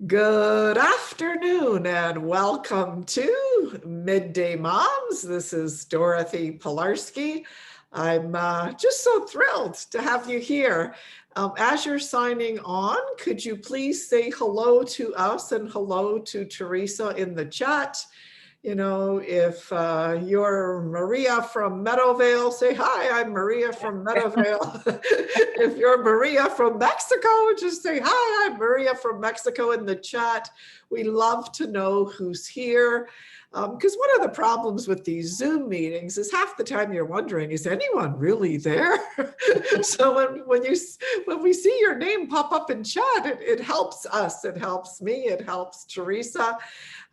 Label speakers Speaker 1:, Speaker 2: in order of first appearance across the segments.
Speaker 1: Good afternoon and welcome to Midday Moms. This is Dorothy Pilarski. I'm just so thrilled to have you here. As you're signing on, could you please say hello to us and hello to Teresa in the chat? You know, if you're Maria from Meadowvale, say, hi, I'm Maria from Meadowvale. If you're Maria from Mexico, just say, hi, I'm Maria from Mexico in the chat. We love to know who's here. Because one of the problems with these Zoom meetings is half the time you're wondering, is anyone really there? So when we see your name pop up in chat, it helps us, it helps me, it helps Teresa.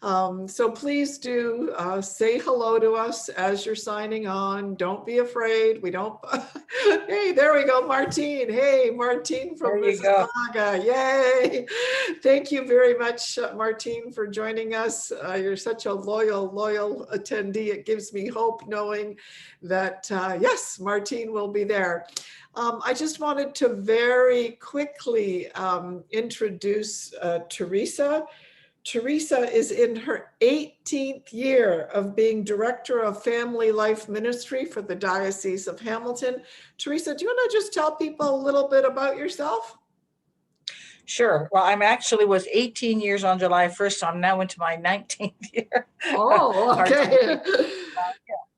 Speaker 1: So please do say hello to us as you're signing on. Don't be afraid. We don't. Hey, there we go, Martine. Hey, Martine from Mississauga. Yay. Thank you very much, Martine, for joining us. You're such a loyal attendee. It gives me hope knowing that, yes, Martine will be there. I just wanted to very quickly introduce Teresa. Teresa is in her 18th year of being Director of Family Life Ministry for the Diocese of Hamilton. Teresa, do you want to just tell people a little bit about yourself?
Speaker 2: Sure. Well, was 18 years on July 1st, so I'm now into my 19th year.
Speaker 1: Oh, okay.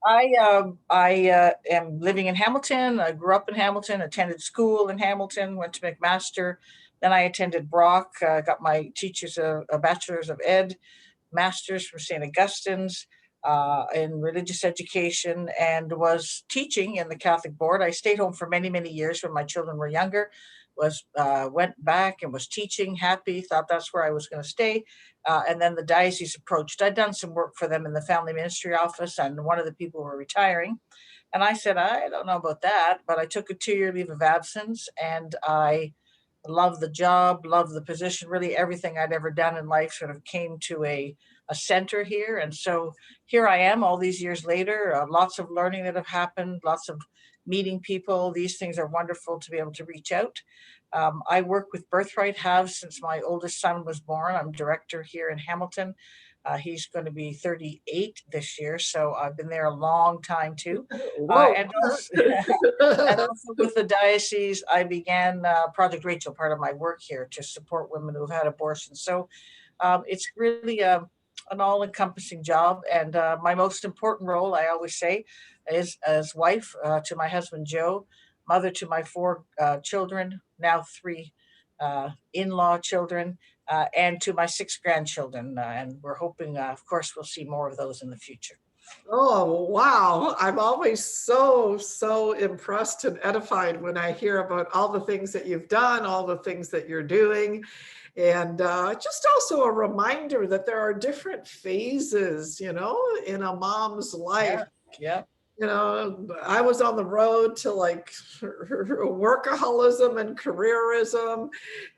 Speaker 2: I am living in Hamilton. I grew up in Hamilton, attended school in Hamilton, went to McMaster. Then I attended Brock, got my teachers a Bachelor's of Ed, Master's from St. Augustine's in religious education, and was teaching in the Catholic board. I stayed home for many years when my children were younger. Went back and was teaching, happy, thought that's where I was going to stay. And then the diocese approached. I'd done some work for them in the family ministry office, and one of the people were retiring. And I said, I don't know about that, but I took a 2-year leave of absence, and I love the job, love the position. Really everything I'd ever done in life sort of came to a center here. And so here I am all these years later, lots of learning that have happened, lots of meeting people. These things are wonderful to be able to reach out. I work with Birthright, have since my oldest son was born. I'm director here in Hamilton. He's going to be 38 this year, so I've been there a long time too. And also with the diocese, I began Project Rachel, part of my work here, to support women who've had abortions. So it's really an all-encompassing job. And my most important role, I always say, is as wife to my husband, Joe, mother to my 4 children, now 3 in-law children, and to my 6 grandchildren. And we're hoping, of course, we'll see more of those in the future.
Speaker 1: Oh, wow. I'm always so impressed and edified when I hear about all the things that you've done, all the things that you're doing. And just also a reminder that there are different phases, you know, in a mom's life.
Speaker 2: Yeah.
Speaker 1: You know, I was on the road to like workaholism and careerism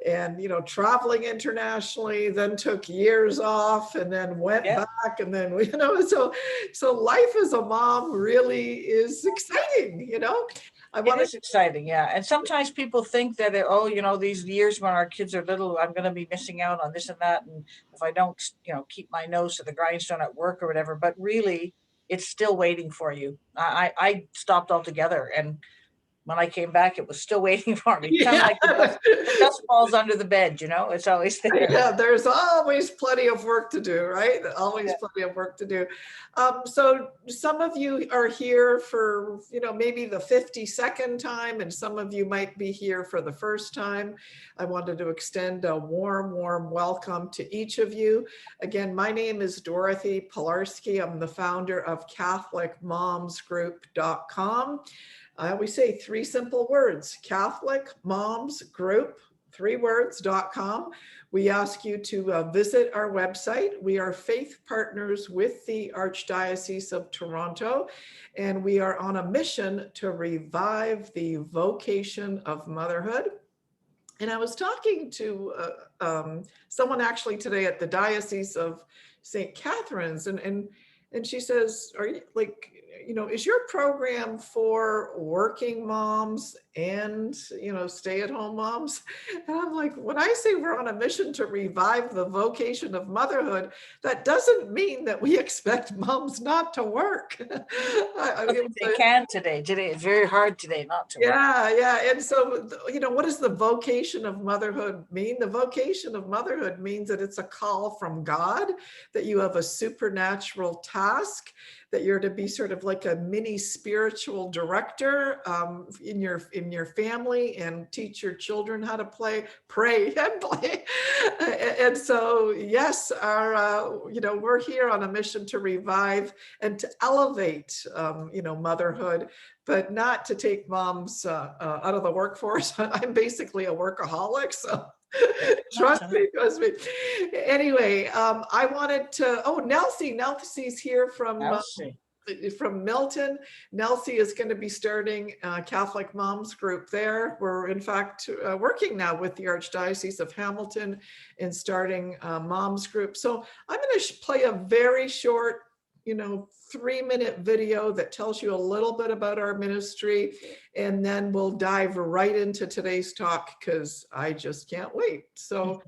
Speaker 1: and, you know, traveling internationally, then took years off and then went back. And then, you know, so life as a mom really is exciting, you know.
Speaker 2: It is exciting, yeah. And sometimes people think that, you know, these years when our kids are little, I'm going to be missing out on this and that. And if I don't, you know, keep my nose to the grindstone at work or whatever, but really, it's still waiting for you. I stopped altogether, and when I came back, it was still waiting for me. Kind of like the dust falls under the bed, you know, it's always there.
Speaker 1: Yeah, there's always plenty of work to do, right? Always plenty of work to do. So some of you are here for, you know, maybe the 52nd time, and some of you might be here for the first time. I wanted to extend a warm welcome to each of you. Again, my name is Dorothy Pilarski. I'm the founder of CatholicMomsGroup.com. I always say 3 simple words: Catholic Moms Group, 3 words.com. We ask you to visit our website. We are faith partners with the Archdiocese of Toronto, and we are on a mission to revive the vocation of motherhood. And I was talking to someone actually today at the Diocese of St. Catherine's, and she says, are you like, is your program for working moms and, stay-at-home moms? And I'm like, when I say we're on a mission to revive the vocation of motherhood, that doesn't mean that we expect moms not to work.
Speaker 2: They can today. Today, it's very hard today not to work.
Speaker 1: Yeah. And so, what does the vocation of motherhood mean? The vocation of motherhood means that it's a call from God, that you have a supernatural task, that you're to be sort of like a mini spiritual director in your family, and teach your children how to pray and play. And so, yes, we're here on a mission to revive and to elevate, motherhood, but not to take moms out of the workforce. I'm basically a workaholic, so trust me. Anyway, I wanted to, Nelsie's here from Milton. Nelsie is going to be starting a Catholic Moms group there. We're in fact working now with the Archdiocese of Hamilton in starting a moms group. So I'm going to play a very short 3-minute video that tells you a little bit about our ministry, and then we'll dive right into today's talk because I just can't wait. So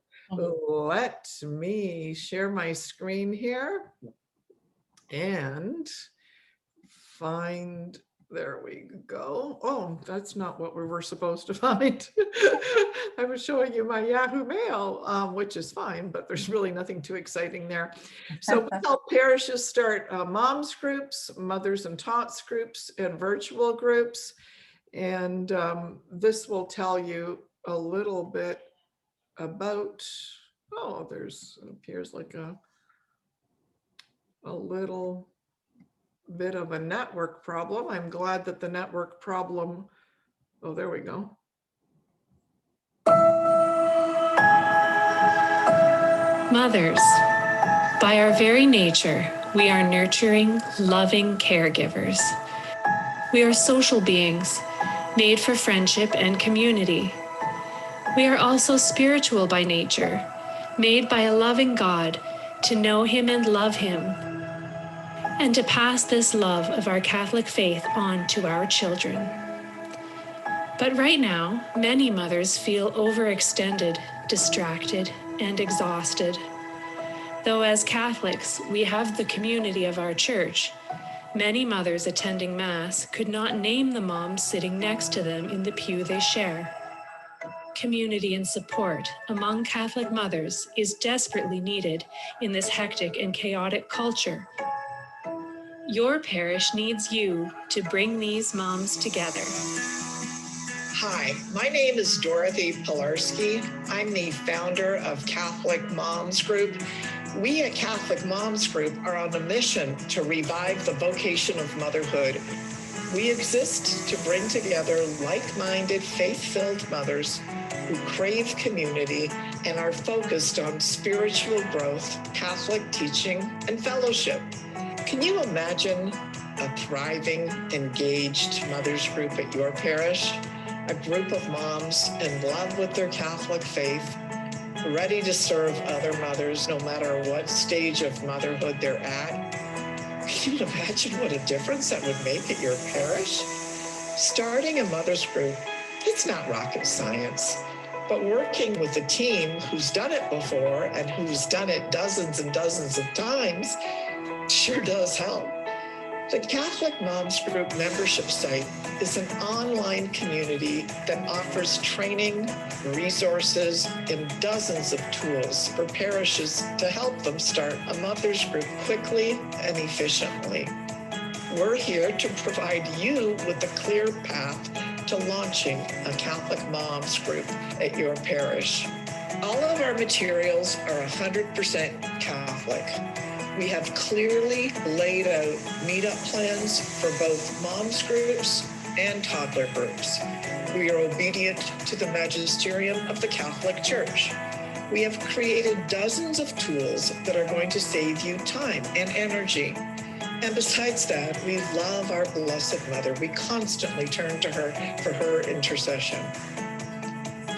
Speaker 1: let me share my screen here and find, there we go. Oh, that's not what we were supposed to find. I was showing you my Yahoo Mail, which is fine, but there's really nothing too exciting there. So we help parishes start moms groups, mothers and tots groups, and virtual groups. And this will tell you a little bit about, it appears like a little bit of a network problem. I'm glad that the network problem, there we go.
Speaker 3: Mothers, by our very nature, we are nurturing, loving caregivers. We are social beings, made for friendship and community. We are also spiritual by nature, made by a loving God to know Him and love Him, and to pass this love of our Catholic faith on to our children. But right now, many mothers feel overextended, distracted, and exhausted. Though as Catholics, we have the community of our church, many mothers attending Mass could not name the moms sitting next to them in the pew they share. Community and support among Catholic mothers is desperately needed in this hectic and chaotic culture. Your parish needs you to bring these moms together.
Speaker 1: Hi, my name is Dorothy Pilarski. I'm the founder of Catholic Moms Group. We at Catholic Moms Group are on a mission to revive the vocation of motherhood. We exist to bring together like-minded, faith-filled mothers who crave community and are focused on spiritual growth, Catholic teaching, and fellowship. Can you imagine a thriving, engaged mothers group at your parish? A group of moms in love with their Catholic faith, ready to serve other mothers no matter what stage of motherhood they're at. Can you imagine what a difference that would make at your parish? Starting a mothers group, it's not rocket science, but working with a team who's done it before and who's done it dozens and dozens of times sure does help. The Catholic Moms Group membership site is an online community that offers training, resources, and dozens of tools for parishes to help them start a mothers group quickly and efficiently. We're here to provide you with a clear path to launching a Catholic Moms Group at your parish. All of our materials are 100% Catholic. We have clearly laid out meetup plans for both moms groups and toddler groups. We are obedient to the magisterium of the Catholic Church. We have created dozens of tools that are going to save you time and energy. And besides that, we love our Blessed Mother. We constantly turn to her for her intercession.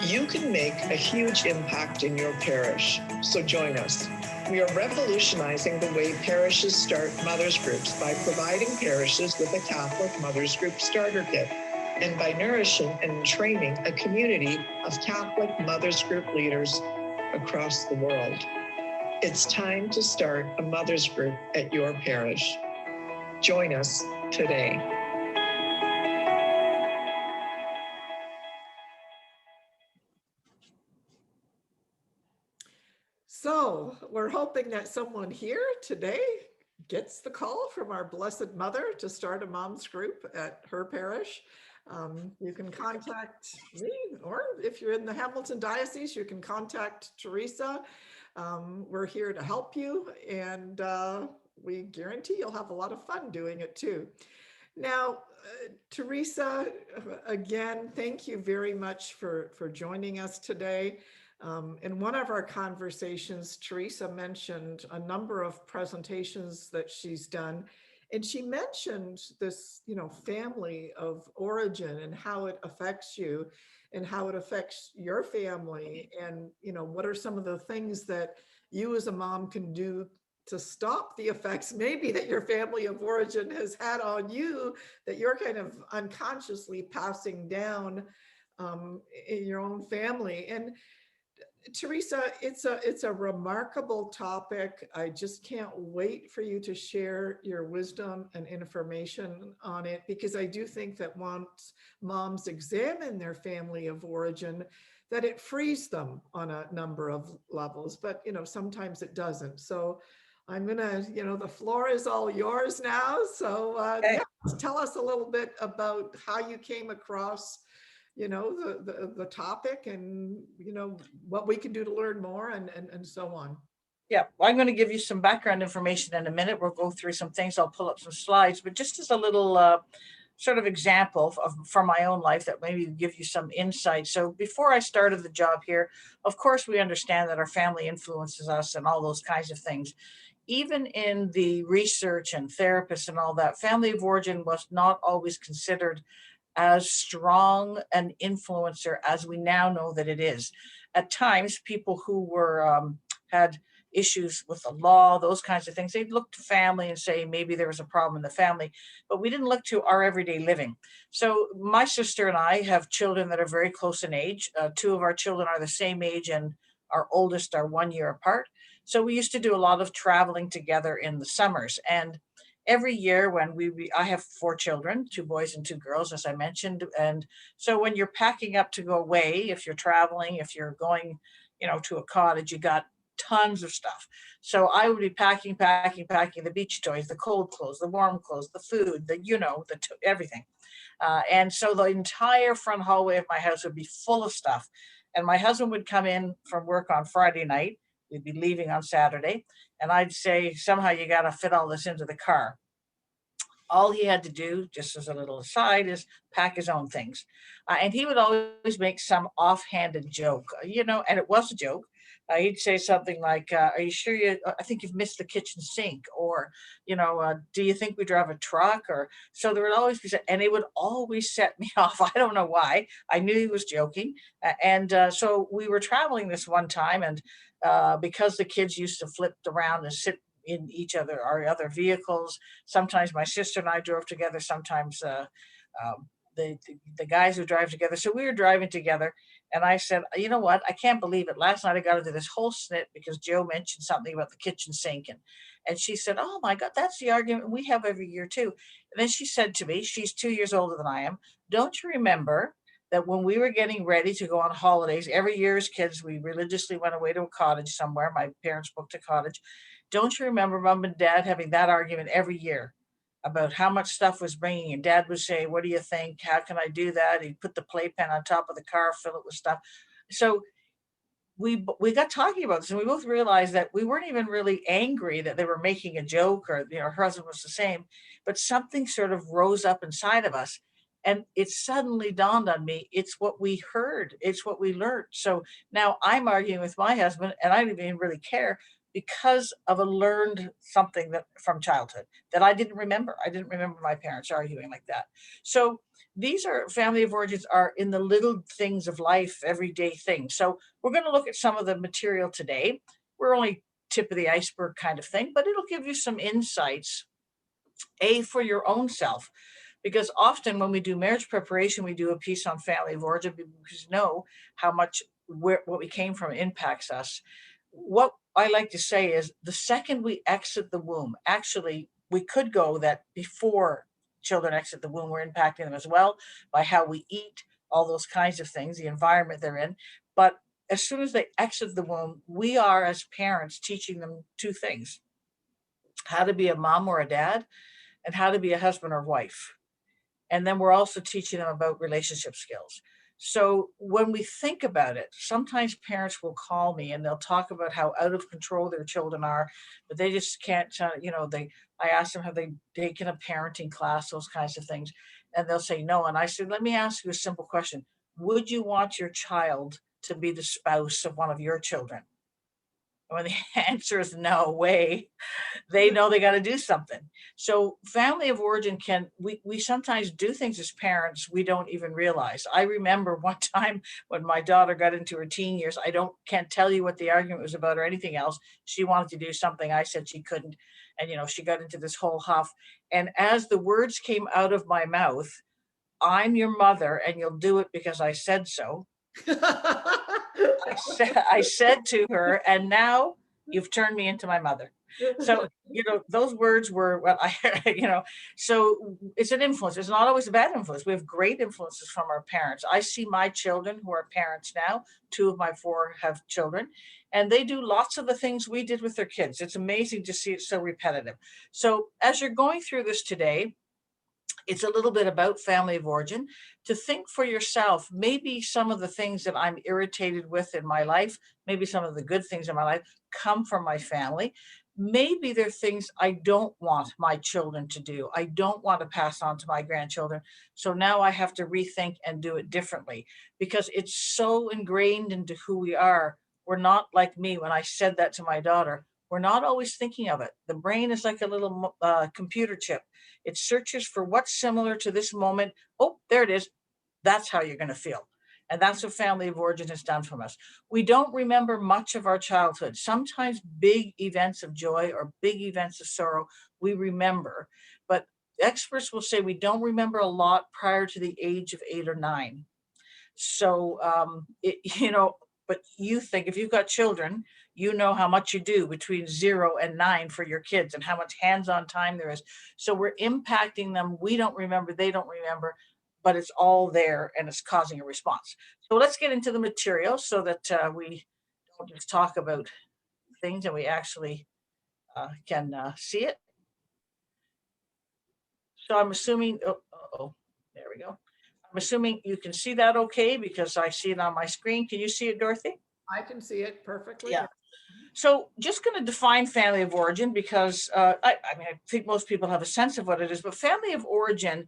Speaker 1: You can make a huge impact in your parish, so join us. We are revolutionizing the way parishes start mothers groups by providing parishes with a Catholic Mothers Group starter kit, and by nourishing and training a community of Catholic Mothers Group leaders across the world. It's time to start a mothers group at your parish. Join us today. So we're hoping that someone here today gets the call from our Blessed Mother to start a mom's group at her parish. You can contact me, or if you're in the Hamilton Diocese, you can contact Teresa. We're here to help you, and we guarantee you'll have a lot of fun doing it too. Now, Teresa, again, thank you very much for joining us today. In one of our conversations, Teresa mentioned a number of presentations that she's done, and she mentioned this, family of origin and how it affects you and how it affects your family. And, what are some of the things that you as a mom can do to stop the effects maybe that your family of origin has had on you, that you're kind of unconsciously passing down in your own family. And Teresa, it's a remarkable topic. I just can't wait for you to share your wisdom and information on it, because I do think that once moms examine their family of origin, that it frees them on a number of levels, but sometimes it doesn't. So I'm gonna, the floor is all yours now. So
Speaker 2: Okay.
Speaker 1: tell us a little bit about how you came across the topic, and what we can do to learn more, and so on.
Speaker 2: Yeah, well, I'm going to give you some background information in a minute. We'll go through some things. I'll pull up some slides, but just as a little sort of example from my own life that maybe give you some insight. So before I started the job here, of course, we understand that our family influences us and all those kinds of things. Even in the research and therapists and all that, family of origin was not always considered as strong an influencer as we now know that it is. At times, people who were had issues with the law, those kinds of things, they'd look to family and say maybe there was a problem in the family, but we didn't look to our everyday living. So my sister and I have children that are very close in age. Two of our children are the same age, and our oldest are 1 year apart. So we used to do a lot of traveling together in the summers. And every year when I have 4 children, 2 boys and 2 girls, as I mentioned. And so when you're packing up to go away, if you're traveling, if you're going, to a cottage, you got tons of stuff. So I would be packing the beach toys, the cold clothes, the warm clothes, the food, everything. And so the entire front hallway of my house would be full of stuff. And my husband would come in from work on Friday night. We'd be leaving on Saturday. And I'd say, somehow you got to fit all this into the car. All he had to do, just as a little aside, is pack his own things. And he would always make some offhanded joke, and it was a joke. He'd say something like, are you sure I think you've missed the kitchen sink? Or, do you think we drive a truck? Or, so there would always be, and it would always set me off. I don't know why. I knew he was joking. So we were traveling this one time, and because the kids used to flip around and sit in our other vehicles. Sometimes my sister and I drove together. Sometimes the guys who drive together. So we were driving together, and I said, you know what? I can't believe it. Last night I got into this whole snit because Joe mentioned something about the kitchen sink, and she said, oh my God, that's the argument we have every year too. And then she said to me, she's 2 years older than I am, don't you remember that when we were getting ready to go on holidays, every year as kids, we religiously went away to a cottage somewhere. My parents booked a cottage. Don't you remember mom and dad having that argument every year about how much stuff was bringing? And dad would say, what do you think? How can I do that? He'd put the playpen on top of the car, fill it with stuff. So we got talking about this, and we both realized that we weren't even really angry that they were making a joke, or her husband was the same, but something sort of rose up inside of us. And it suddenly dawned on me, it's what we heard, it's what we learned. So now I'm arguing with my husband, and I don't even really care, because of a learned something that from childhood that I didn't remember. I didn't remember my parents arguing like that. So these are family of origins are in the little things of life, everyday things. So we're going to look at some of the material today. We're only tip of the iceberg kind of thing, but it'll give you some insights, for your own self. Because often when we do marriage preparation, we do a piece on family of origin because we know how much what we came from impacts us. What I like to say is the second we exit the womb, actually, we could go that before children exit the womb, we're impacting them as well by how we eat, all those kinds of things, the environment they're in. But as soon as they exit the womb, we are as parents teaching them two things: how to be a mom or a dad, and how to be a husband or wife. And then we're also teaching them about relationship skills. So when we think about it, sometimes parents will call me and they'll talk about how out of control their children are, but they just can't, I ask them, have they taken a parenting class, those kinds of things. And they'll say no. And I said, let me ask you a simple question. Would you want your child to be the spouse of one of your children? And when the answer is no way, they know they got to do something. So family of origin we sometimes do things as parents we don't even realize. I remember one time when my daughter got into her teen years, can't tell you what the argument was about or anything else. She wanted to do something, I said she couldn't, and she got into this whole huff. And as the words came out of my mouth, I'm your mother and you'll do it because I said so. I said to her, and now you've turned me into my mother. So, those words were, so it's an influence. It's not always a bad influence. We have great influences from our parents. I see my children who are parents now, 2 of my 4 have children, and they do lots of the things we did with their kids. It's amazing to see it so repetitive. So as you're going through this today, it's a little bit about family of origin, to think for yourself, maybe some of the things that I'm irritated with in my life, maybe some of the good things in my life come from my family. Maybe there are things I don't want my children to do. I don't want to pass on to my grandchildren. So now I have to rethink and do it differently because it's so ingrained into who we are. We're not like me when I said that to my daughter. We're not always thinking of it. The brain is like a little computer chip. It searches for what's similar to this moment. Oh, there it is. That's how you're going to feel. And that's what family of origin has done from us. We don't remember much of our childhood. Sometimes big events of joy or big events of sorrow, we remember. But experts will say we don't remember a lot prior to the age of 8 or 9. So, but you think if you've got children, you know how much you do between 0 and 9 for your kids and how much hands-on time there is. So we're impacting them. We don't remember, they don't remember, but it's all there and it's causing a response. So let's get into the material so that we don't just talk about things and we actually can see it. So I'm assuming, there we go. I'm assuming you can see that okay because I see it on my screen. Can you see it, Dorothy?
Speaker 1: I can see it perfectly.
Speaker 2: Yeah. So just going to define family of origin because I think most people have a sense of what it is, but family of origin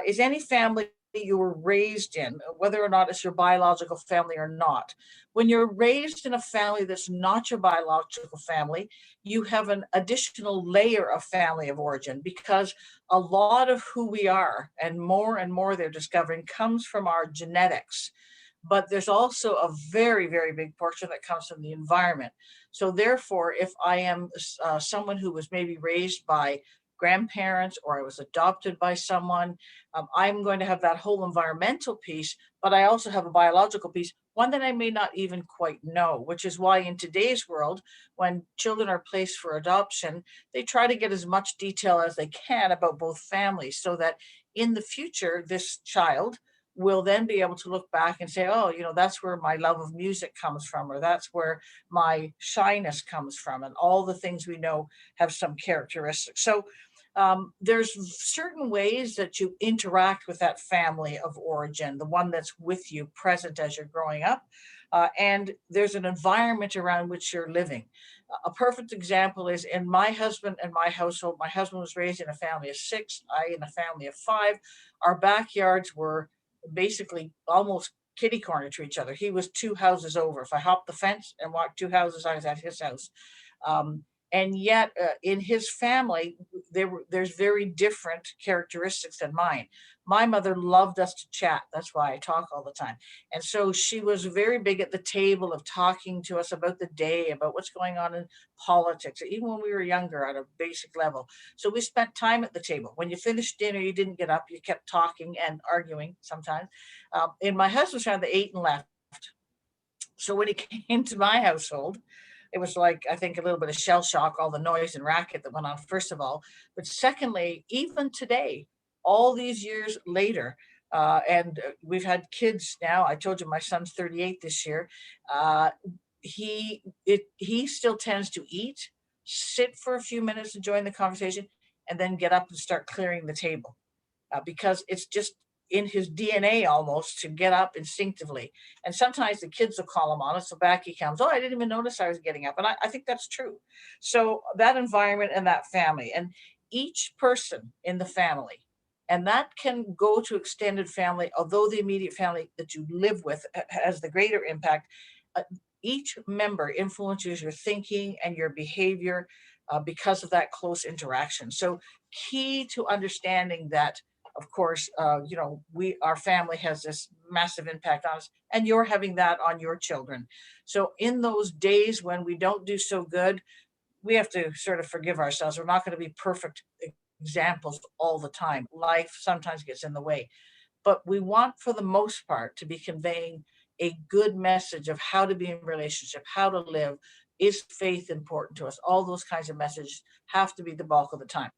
Speaker 2: is any family you were raised in, whether or not it's your biological family or not. When you're raised in a family that's not your biological family, you have an additional layer of family of origin because a lot of who we are and more they're discovering comes from our genetics. But there's also a very, very big portion that comes from the environment. So therefore, if I am someone who was maybe raised by grandparents or I was adopted by someone, I'm going to have that whole environmental piece, but I also have a biological piece, one that I may not even quite know, which is why in today's world, when children are placed for adoption, they try to get as much detail as they can about both families so that in the future, this child will then be able to look back and say, oh, that's where my love of music comes from, or that's where my shyness comes from. And all the things we know have some characteristics. So there's certain ways that you interact with that family of origin, the one that's with you present as you're growing up. And there's an environment around which you're living. A perfect example is in my husband and my household. My husband was raised in a family of 6, I in a family of 5. Our backyards were basically almost kitty corner to each other. He was 2 houses over. If I hopped the fence and walked 2 houses, I was at his house. Um, and yet, in his family, there's very different characteristics than mine. My mother loved us to chat. That's why I talk all the time. And so she was very big at the table of talking to us about the day, about what's going on in politics, even when we were younger at a basic level. So we spent time at the table. When you finished dinner, you didn't get up, you kept talking and arguing sometimes. In my husband's family, they ate and left. So when he came to my household, it was like, I think, a little bit of shell shock, all the noise and racket that went on, first of all. But secondly, even today, all these years later, and we've had kids now. I told you my son's 38 this year. Uh, he still tends to eat, sit for a few minutes to join the conversation, and then get up and start clearing the table, because it's just in his DNA almost to get up instinctively. And sometimes the kids will call him on it. So back he comes, oh, I didn't even notice I was getting up. And I think that's true. So that environment and that family, and each person in the family, and that can go to extended family, although the immediate family that you live with has the greater impact. uh, each member influences your thinking and your behavior, because of that close interaction. So key to understanding that, of course, our family has this massive impact on us, and you're having that on your children. So in those days when we don't do so good, we have to sort of forgive ourselves. We're not going to be perfect examples all the time. Life sometimes gets in the way, but we want, for the most part, to be conveying a good message of how to be in relationship, how to live. Is faith important to us? All those kinds of messages have to be the bulk of the time.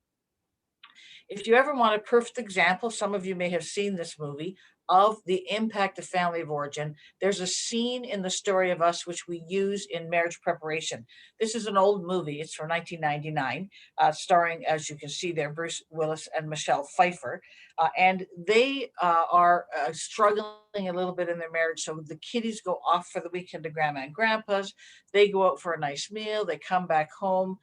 Speaker 2: If you ever want a perfect example, some of you may have seen this movie, of the impact of family of origin. There's a scene in The Story of Us which we use in marriage preparation. This is an old movie. It's from 1999, starring, as you can see there, Bruce Willis and Michelle Pfeiffer. And they are struggling a little bit in their marriage. So the kiddies go off for the weekend to grandma and grandpa's. They go out for a nice meal. They come back home.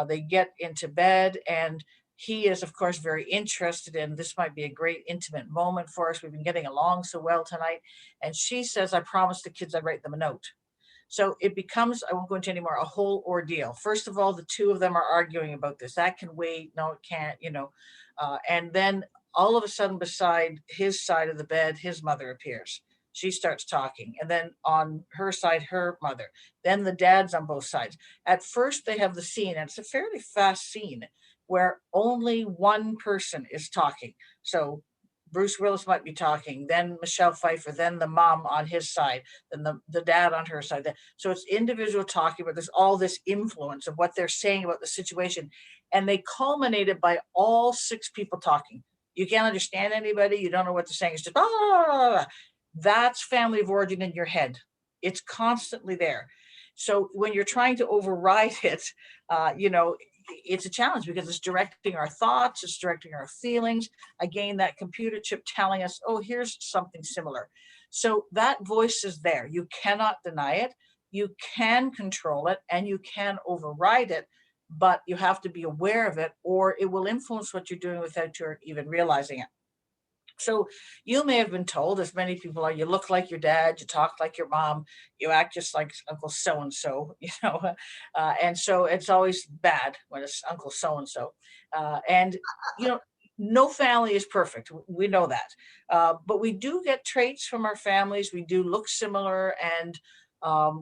Speaker 2: They get into bed, and he is, of course, very interested in this. Might be a great intimate moment for us. We've been getting along so well tonight. And she says, I promised the kids I'd write them a note. So it becomes, I won't go into anymore, a whole ordeal. First of all, the two of them are arguing about this. That can wait. No, it can't, and then all of a sudden, beside his side of the bed, his mother appears. She starts talking. And then on her side, her mother. Then the dad's on both sides. At first, they have the scene, and it's a fairly fast scene where only one person is talking. So Bruce Willis might be talking, then Michelle Pfeiffer, then the mom on his side, then the dad on her side. So it's individual talking, but there's all this influence of what they're saying about the situation. And they culminate it by all six people talking. You can't understand anybody. You don't know what they're saying. It's just, ah, that's family of origin in your head. It's constantly there. So when you're trying to override it, it's a challenge because it's directing our thoughts, it's directing our feelings. Again, that computer chip telling us, oh, here's something similar. So that voice is there. You cannot deny it. You can control it and you can override it, but you have to be aware of it, or it will influence what you're doing without you even realizing it. So you may have been told, as many people are, you look like your dad, you talk like your mom, you act just like Uncle so-and-so, and so it's always bad when it's Uncle so-and-so. And, no family is perfect. We know that. But we do get traits from our families. We do look similar, and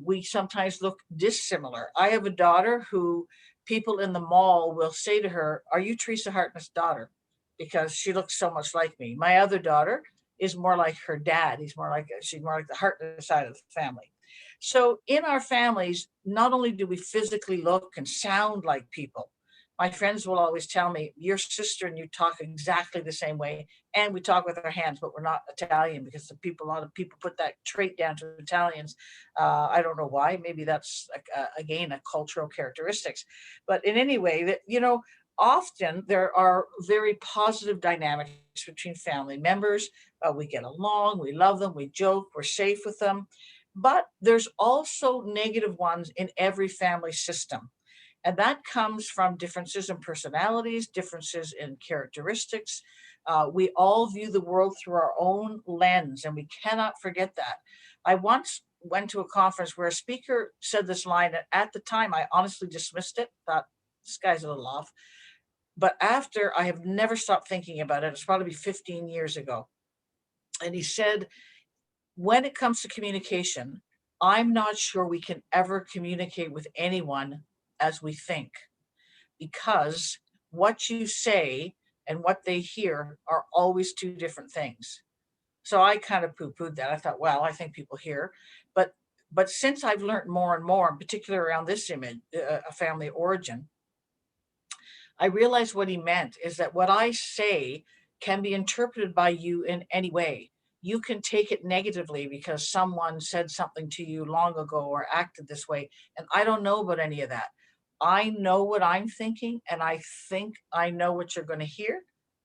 Speaker 2: we sometimes look dissimilar. I have a daughter who people in the mall will say to her, are you Teresa Hartnett's daughter? Because she looks so much like me. My other daughter is more like her dad. She's more like the Hartnett side of the family. So in our families, not only do we physically look and sound like people, my friends will always tell me, your sister and you talk exactly the same way. And we talk with our hands, but we're not Italian, because a lot of people put that trait down to Italians. I don't know why. Maybe that's, again, a cultural characteristics. But in any way, that, often there are very positive dynamics between family members. We get along, we love them, we joke, we're safe with them. But there's also negative ones in every family system. And that comes from differences in personalities, differences in characteristics, We all view the world through our own lens, and we cannot forget that. I once went to a conference where a speaker said this line, and at the time I honestly dismissed it, thought this guy's a little off. But after, I have never stopped thinking about it. It's probably 15 years ago. And he said, when it comes to communication, I'm not sure we can ever communicate with anyone as we think, because what you say and what they hear are always two different things. So I kind of poo-pooed that. I thought, well, I think people hear, but since I've learned more and more, in particular around this image, a family origin, I realized what he meant is that what I say can be interpreted by you in any way. You can take it negatively because someone said something to you long ago or acted this way. And I don't know about any of that. I know what I'm thinking, and I think I know what you're going to hear,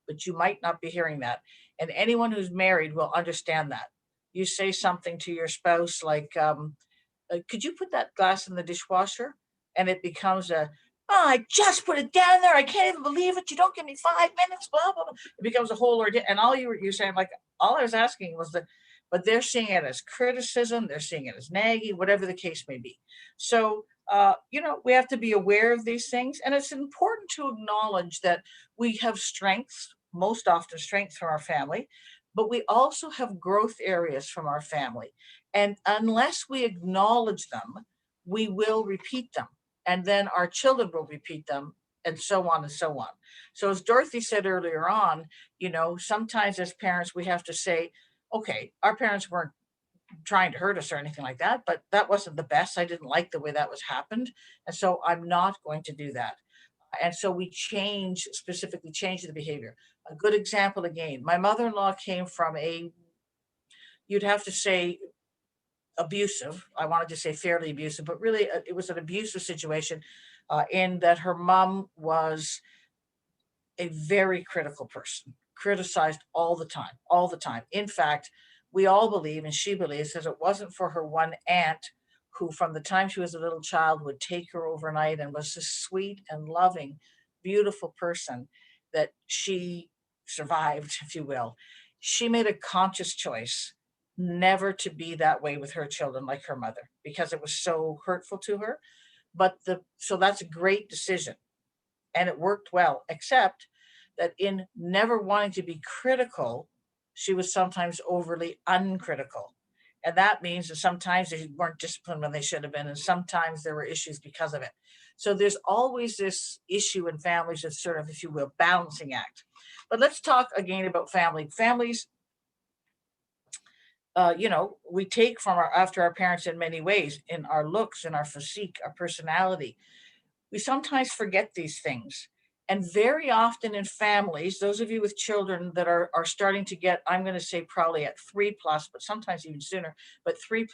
Speaker 2: but you might not be hearing that. And anyone who's married will understand that. You say something to your spouse like, could you put that glass in the dishwasher? And it becomes a, oh, I just put it down there. I can't even believe it. You don't give me 5 minutes, blah, blah, blah. It becomes a whole ordeal. And all you're saying, like, all I was asking was that, but they're seeing it as criticism. They're seeing it as naggy, whatever the case may be. So, we have to be aware of these things. And it's important to acknowledge that we have strengths, most often strengths from our family, but we also have growth areas from our family. And unless we acknowledge them, we will repeat them. And then our children will repeat them, and so on and so on. So as Dorothy said earlier on, sometimes as parents, we have to say, okay, our parents weren't trying to hurt us or anything like that, but that wasn't the best. I didn't like the way that was happened. And so I'm not going to do that. And so we specifically change the behavior. A good example again, my mother-in-law came from you'd have to say abusive. I wanted to say fairly abusive, but really it was an abusive situation in that her mom was a very critical person, criticized all the time, all the time. In fact, we all believe, and she believes, that it wasn't for her one aunt who, from the time she was a little child, would take her overnight and was this sweet and loving, beautiful person, that she survived, if you will. She made a conscious choice never to be that way with her children like her mother, because it was so hurtful to her. So that's a great decision, and it worked well, except that in never wanting to be critical, she was sometimes overly uncritical. And that means that sometimes they weren't disciplined when they should have been, and sometimes there were issues because of it. So there's always this issue in families of sort of, if you will, balancing act. But let's talk again about family. Families, we take from after our parents in many ways, in our looks, in our physique, our personality. We sometimes forget these things. And very often in families, those of you with children that are starting to get, I'm going to say probably at 3+, but sometimes even sooner, but 3+,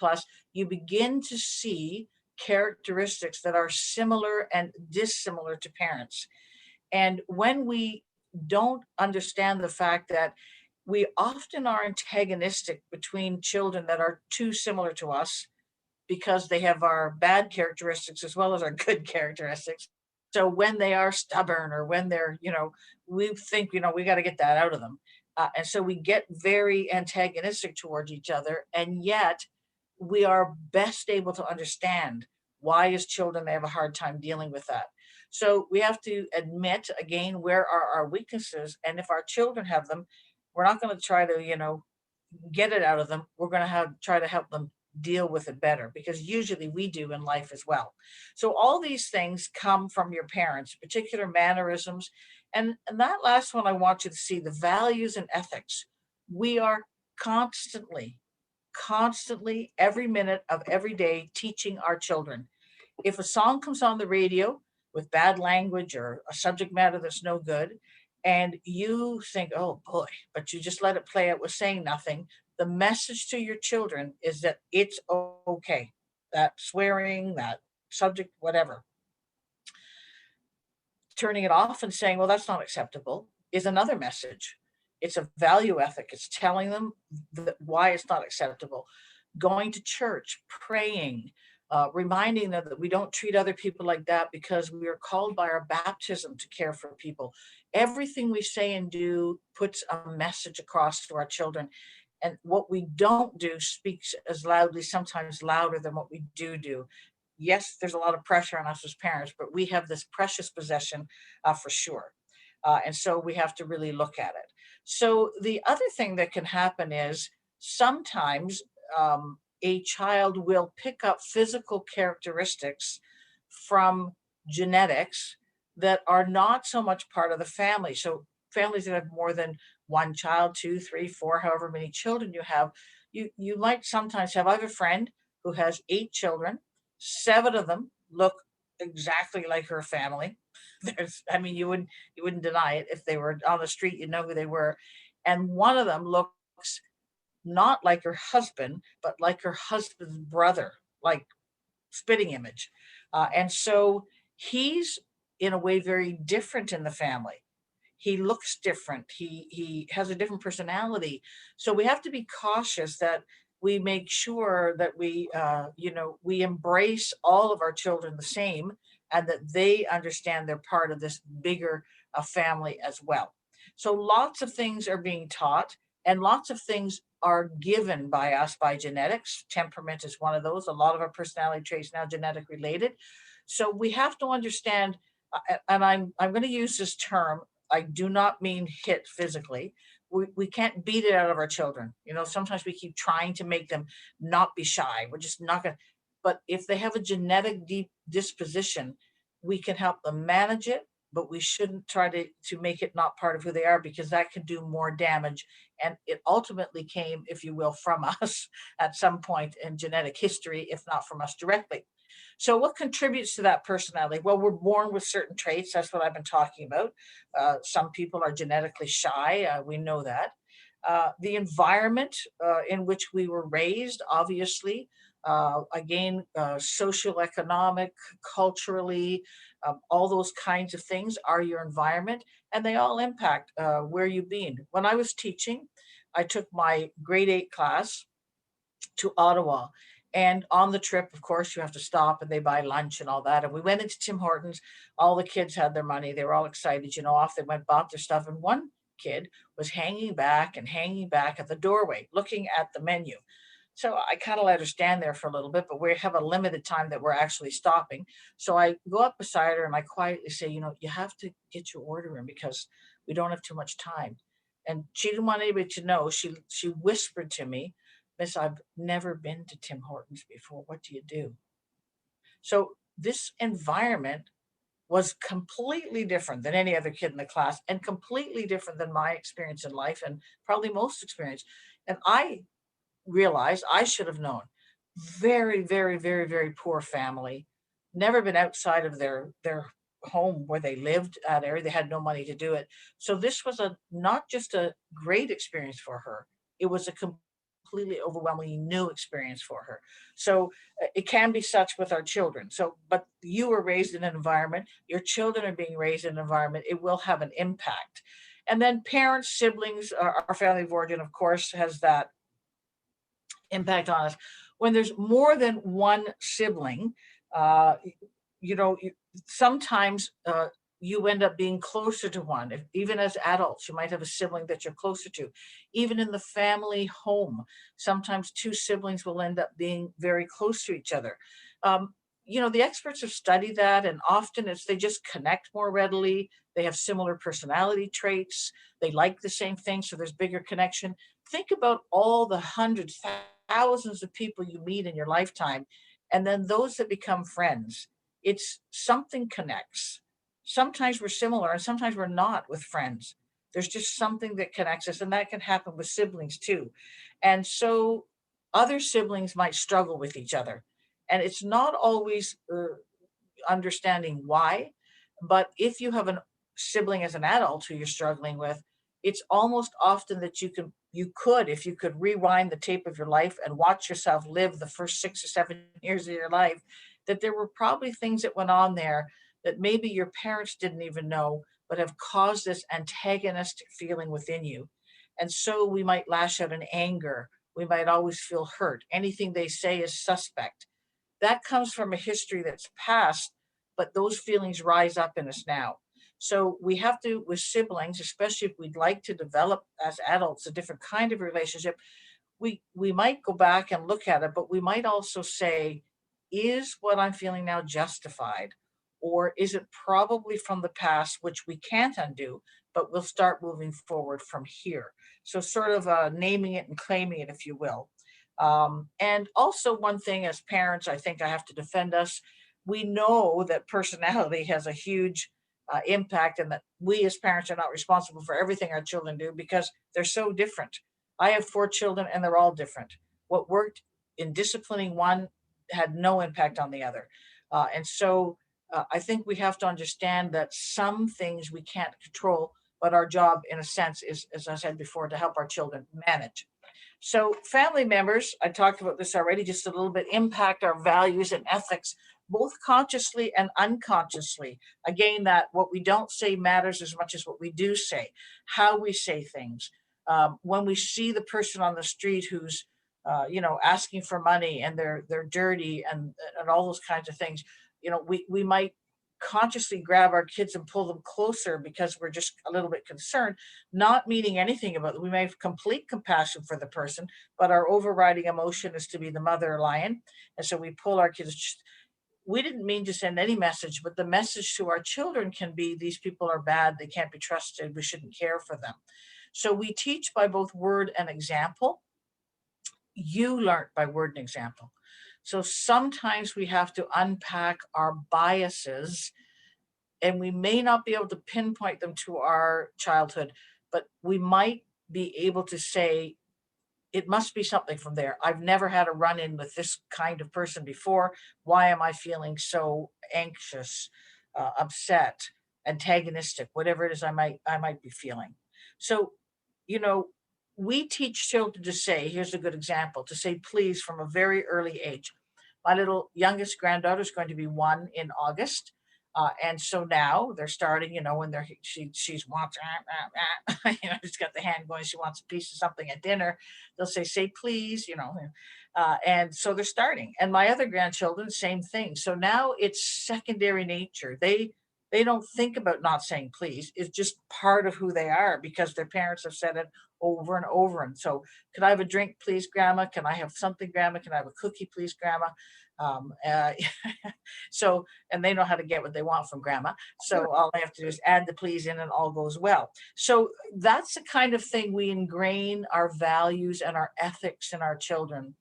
Speaker 2: you begin to see characteristics that are similar and dissimilar to parents. And when we don't understand the fact that we often are antagonistic between children that are too similar to us, because they have our bad characteristics as well as our good characteristics. So when they are stubborn, or when they're, we think, we got to get that out of them. And so we get very antagonistic towards each other. And yet we are best able to understand why, as children, they have a hard time dealing with that. So we have to admit, again, where are our weaknesses. And if our children have them, we're not going to try to, get it out of them. We're going to try to help them deal with it better, because usually we do in life as well. So all these things come from your parents, particular mannerisms. And that last one, I want you to see the values and ethics. We are constantly, every minute of every day teaching our children. If a song comes on the radio with bad language or a subject matter that's no good, and you think, oh boy, but you just let it play out with saying nothing, the message to your children is that it's okay. That swearing, that subject, whatever. Turning it off and saying, well, that's not acceptable, is another message. It's a value ethic. It's telling them why it's not acceptable. Going to church, praying, reminding them that we don't treat other people like that because we are called by our baptism to care for people. Everything we say and do puts a message across to our children. And what we don't do speaks as loudly, sometimes louder than what we do. Yes, there's a lot of pressure on us as parents, but we have this precious possession for sure. And so we have to really look at it. So the other thing that can happen is sometimes a child will pick up physical characteristics from genetics that are not so much part of the family. So families that have more than one child, two, three, four, however many children you have, you might sometimes have. I have a friend who has 8 children. 7 of them look exactly like her family. I mean, you wouldn't deny it. If they were on the street, you'd know who they were. And one of them looks not like her husband, but like her husband's brother, like spitting image. And so he's in a way very different in the family. He looks different. He has a different personality. So we have to be cautious that we make sure that we embrace all of our children the same, and that they understand they're part of this bigger family as well. So lots of things are being taught, and lots of things are given by us by genetics. Temperament is one of those. A lot of our personality traits now genetic related. So we have to understand, and I'm going to use this term. I do not mean hit physically. We can't beat it out of our children. Sometimes we keep trying to make them not be shy. We're just not going to. But if they have a genetic deep disposition, we can help them manage it, but we shouldn't try to make it not part of who they are, because that can do more damage. And it ultimately came, if you will, from us at some point in genetic history, if not from us directly. So what contributes to that personality? Well, we're born with certain traits. That's what I've been talking about. Some people are genetically shy. We know that. The environment in which we were raised, obviously, again, socioeconomic, culturally, all those kinds of things are your environment, and they all impact where you've been. When I was teaching, I took my grade 8 class to Ottawa. And on the trip, of course, you have to stop and they buy lunch and all that. And we went into Tim Hortons. All the kids had their money. They were all excited, off. They went, bought their stuff. And one kid was hanging back at the doorway, looking at the menu. So I kind of let her stand there for a little bit, but we have a limited time that we're actually stopping. So I go up beside her and I quietly say, you have to get your order in because we don't have too much time. And she didn't want anybody to know. She whispered to me, Miss, I've never been to Tim Hortons before. What do you do? So this environment was completely different than any other kid in the class, and completely different than my experience in life, and probably most experience. And I realized I should have known. Very, very, very, very poor family. Never been outside of their home where they lived, area. They had no money to do it. So this was not just a great experience for her. It was a completely overwhelmingly new experience for her. So it can be such with our children. So, but you were raised in an environment, your children are being raised in an environment, it will have an impact. And then parents, siblings, our family of origin, of course, has that impact on us. When there's more than one sibling, uh, sometimes you end up being closer to one. Even as adults, you might have a sibling that you're closer to. Even in the family home, sometimes 2 siblings will end up being very close to each other. The experts have studied that, and often they just connect more readily. They have similar personality traits. They like the same things, so there's bigger connection. Think about all the hundreds, thousands of people you meet in your lifetime, and then those that become friends. It's something connects. Sometimes we're similar, and sometimes we're not with friends. There's just something that connects us, and that can happen with siblings too. And so other siblings might struggle with each other. And it's not always understanding why, but if you have a sibling as an adult who you're struggling with, it's almost often that if you could rewind the tape of your life and watch yourself live the first 6 or 7 years of your life, that there were probably things that went on there that maybe your parents didn't even know, but have caused this antagonistic feeling within you. And so we might lash out in anger. We might always feel hurt. Anything they say is suspect. that comes from a history that's past, but those feelings rise up in us now. So we have to, with siblings, especially if we'd like to develop as adults a different kind of relationship, we might go back and look at it, but we might also say, is what I'm feeling now justified? Or is it probably from the past, which we can't undo, but we'll start moving forward from here? So, sort of naming it and claiming it, if you will. And also, one thing as parents, I think I have to defend us. We know that personality has a huge impact, and that we as parents are not responsible for everything our children do because they're so different. I have 4 children and they're all different. What worked in disciplining one had no impact on the other. And so I think we have to understand that some things we can't control, but our job, in a sense, is, as I said before, to help our children manage. So, family members, I talked about this already just a little bit, impact our values and ethics, both consciously and unconsciously. Again, that what we don't say matters as much as what we do say, how we say things. When we see the person on the street who's asking for money and they're dirty and all those kinds of things, we might consciously grab our kids and pull them closer because we're just a little bit concerned, not meaning anything about it. We may have complete compassion for the person, but our overriding emotion is to be the mother lion. And so we pull our kids. We didn't mean to send any message, but the message to our children can be these people are bad, they can't be trusted, we shouldn't care for them. So we teach by both word and example. You learn by word and example. So sometimes we have to unpack our biases, and we may not be able to pinpoint them to our childhood, but we might be able to say, it must be something from there. I've never had a run in with this kind of person before. Why am I feeling so anxious, upset, antagonistic, whatever it is I might be feeling? So, you know, we teach children to say, here's a good example, to say please from a very early age. My little youngest granddaughter is going to be 1 in August. And so now they're starting, when she's wants, she's got the hand going, she wants a piece of something at dinner. They'll say please, and so they're starting. And my other grandchildren, same thing. So now it's secondary nature. They don't think about not saying please. It's just part of who they are because their parents have said it over and over. And so, could I have a drink, please, Grandma? Can I have something, Grandma? Can I have a cookie, please, Grandma? Um, uh, so, and they know how to get what they want from Grandma. So all I have to do is add the please in, and all goes well. So that's the kind of thing we ingrain our values and our ethics in our children.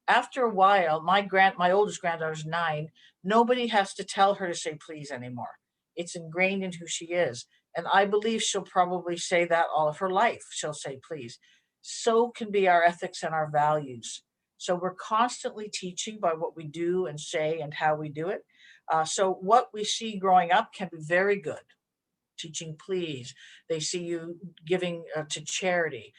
Speaker 2: After a while, my oldest granddaughter's 9. Nobody has to tell her to say please anymore. It's ingrained in who she is. And I believe she'll probably say that all of her life. She'll say please. So can be our ethics and our values. So we're constantly teaching by what we do and say and how we do it. So what we see growing up can be very good. Teaching please. They see you giving to charity.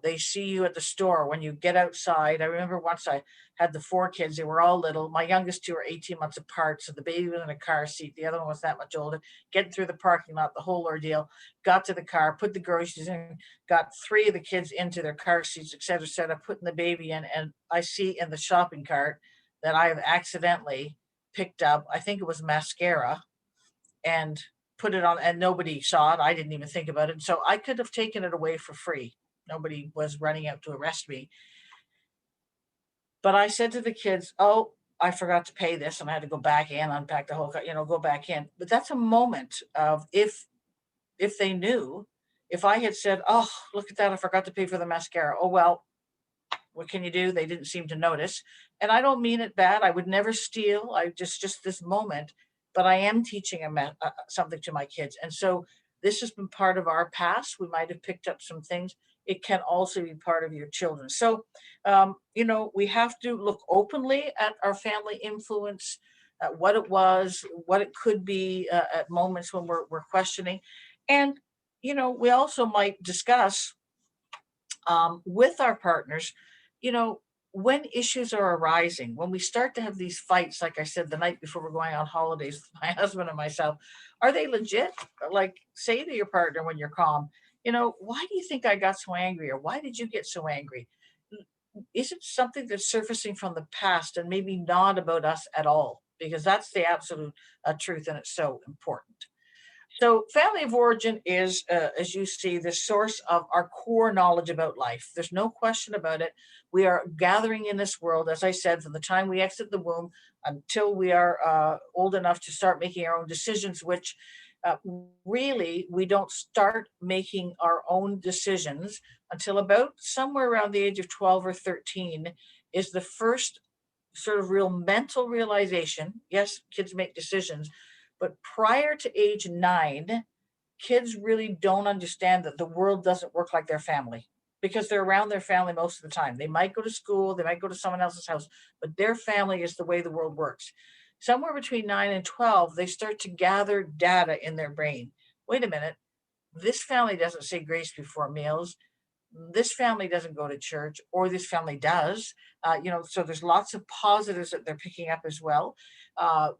Speaker 2: They see you at the store when you get outside. I remember once I had the 4 kids, they were all little. My youngest 2 are 18 months apart. So the baby was in a car seat. The other one was that much older. Getting through the parking lot, the whole ordeal. Got to the car, put the groceries in, got 3 of the kids into their car seats, et cetera, et cetera, putting the baby in. And I see in the shopping cart that I have accidentally picked up, I think it was mascara, and put it on, and nobody saw it. I didn't even think about it. So I could have taken it away for free. Nobody was running out to arrest me. But I said to the kids, "Oh, I forgot to pay this," and I had to go back in, unpack the whole, go back in. But that's a moment of, if they knew, if I had said, "Oh, look at that, I forgot to pay for the mascara." Oh well, what can you do? They didn't seem to notice. And I don't mean it bad. I would never steal. I just this moment, but I am teaching something to my kids. And so this has been part of our past. We might have picked up some things. It can also be part of your children. So, we have to look openly at our family influence, at what it was, what it could be, at moments when we're questioning. And, we also might discuss with our partners, you know, when issues are arising, when we start to have these fights, like I said, the night before we're going on holidays with my husband and myself, are they legit? Like, say to your partner when you're calm, why do you think I got so angry? Or why did you get so angry? is it something that's surfacing from the past and maybe not about us at all? Because that's the absolute truth, and it's so important. So, family of origin is, as you see, the source of our core knowledge about life. There's no question about it. We are gathering in this world, as I said, from the time we exit the womb until we are old enough to start making our own decisions, which uh, really we don't start making our own decisions until about somewhere around the age of 12 or 13 is the first sort of real mental realization. Yes, kids make decisions, but prior to age 9, kids really don't understand that the world doesn't work like their family because they're around their family most of the time. They might go to school, they might go to someone else's house, but their family is the way the world works. Somewhere between 9 and 12, they start to gather data in their brain. Wait a minute, this family doesn't say grace before meals, this family doesn't go to church, or this family does. So there's lots of positives that they're picking up as well.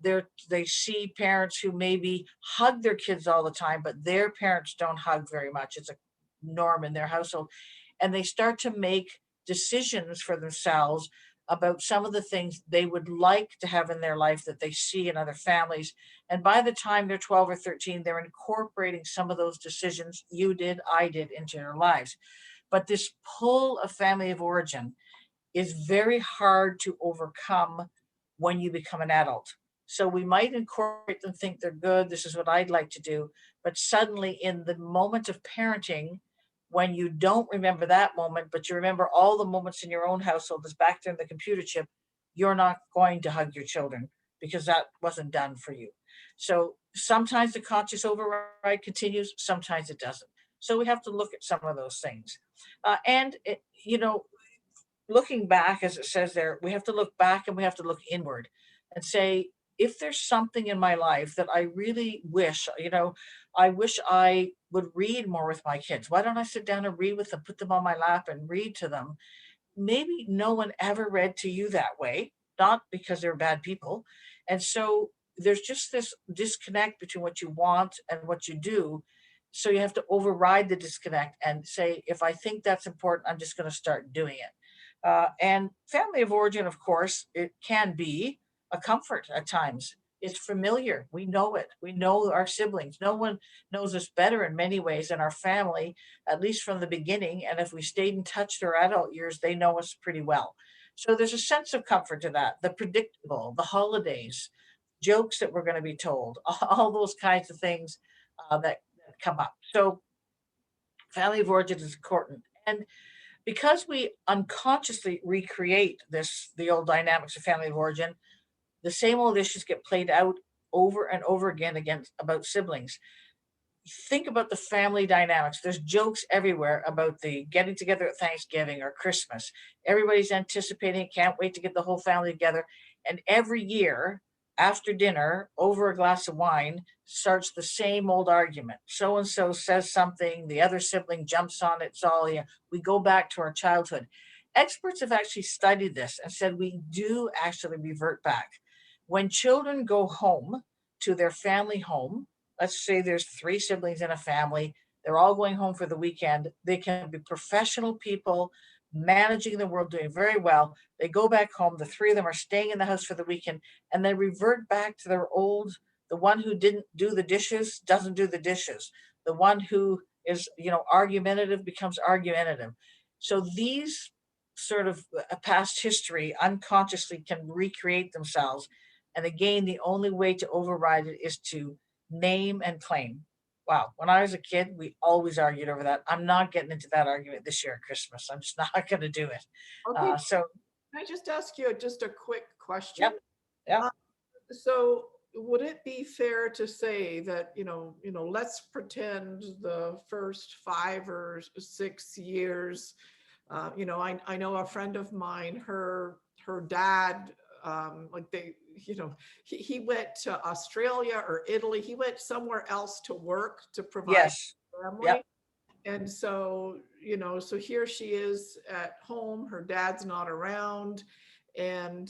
Speaker 2: They see parents who maybe hug their kids all the time, but their parents don't hug very much. It's a norm in their household, and they start to make decisions for themselves about some of the things they would like to have in their life that they see in other families. And by the time they're 12 or 13, they're incorporating some of those decisions you did, I did, into their lives. But this pull of family of origin is very hard to overcome when you become an adult. So we might incorporate them, think they're good, this is what I'd like to do. But suddenly, in the moment of parenting, when you don't remember that moment, but you remember all the moments in your own household that's back there in the computer chip, you're not going to hug your children because that wasn't done for you. So sometimes the conscious override continues, sometimes it doesn't. So we have to look at some of those things. Looking back, as it says there, we have to look back and we have to look inward and say, if there's something in my life that I really wish, I wish I would read more with my kids. Why don't I sit down and read with them, put them on my lap and read to them? Maybe no one ever read to you that way, not because they're bad people. And so there's just this disconnect between what you want and what you do. So you have to override the disconnect and say, if I think that's important, I'm just going to start doing it. And family of origin, of course, it can be a comfort at times. It's familiar. We know it. We know our siblings. No one knows us better in many ways than our family, at least from the beginning. And if we stayed in touch through our adult years, they know us pretty well. So there's a sense of comfort to that. The predictable, the holidays, jokes that we're going to be told, all those kinds of things that come up. So family of origin is important. And because we unconsciously recreate the old dynamics of family of origin, the same old issues get played out over and over again against about siblings. Think about the family dynamics. There's jokes everywhere about the getting together at Thanksgiving or Christmas. Everybody's anticipating, can't wait to get the whole family together. And every year, after dinner, over a glass of wine, starts the same old argument. So and so says something, the other sibling jumps on it. It's all, yeah, we go back to our childhood. Experts have actually studied this and said we do actually revert back. When children go home to their family home, let's say there's 3 siblings in a family, they're all going home for the weekend. They can be professional people managing the world, doing very well. They go back home, the 3 of them are staying in the house for the weekend, and they revert back to their old. The one who didn't do the dishes doesn't do the dishes. The one who is, argumentative becomes argumentative. So these sort of past history unconsciously can recreate themselves. And again, the only way to override it is to name and claim. Wow. When I was a kid, we always argued over that. I'm not getting into that argument this year at Christmas. I'm just not going to do it.
Speaker 1: Okay,
Speaker 2: So,
Speaker 1: can I just ask you just a quick question?
Speaker 2: yep, yep,
Speaker 1: Uh, So would it be fair to say that, let's pretend the first 5 or 6 years, I know a friend of mine, her dad, like he went to Australia or Italy. He went somewhere else to work to provide
Speaker 2: yes,
Speaker 1: family.
Speaker 2: yep,
Speaker 1: And so, so here she is at home, her dad's not around. And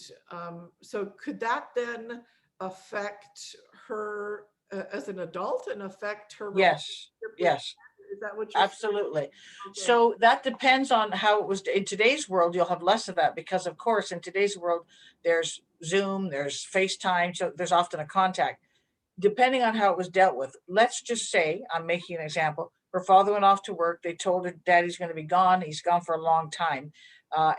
Speaker 1: so could that then affect her as an adult and affect her relationship
Speaker 2: yes,
Speaker 1: with?
Speaker 2: yes.
Speaker 1: Is that what you're saying?
Speaker 2: Absolutely.
Speaker 1: Okay.
Speaker 2: So that depends on how it was. In today's world, you'll have less of that because, of course, in today's world, there's Zoom, there's FaceTime, so there's often a contact. Depending on how it was dealt with, let's just say, I'm making an example. Her father went off to work. They told her daddy's going to be gone. He's gone for a long time.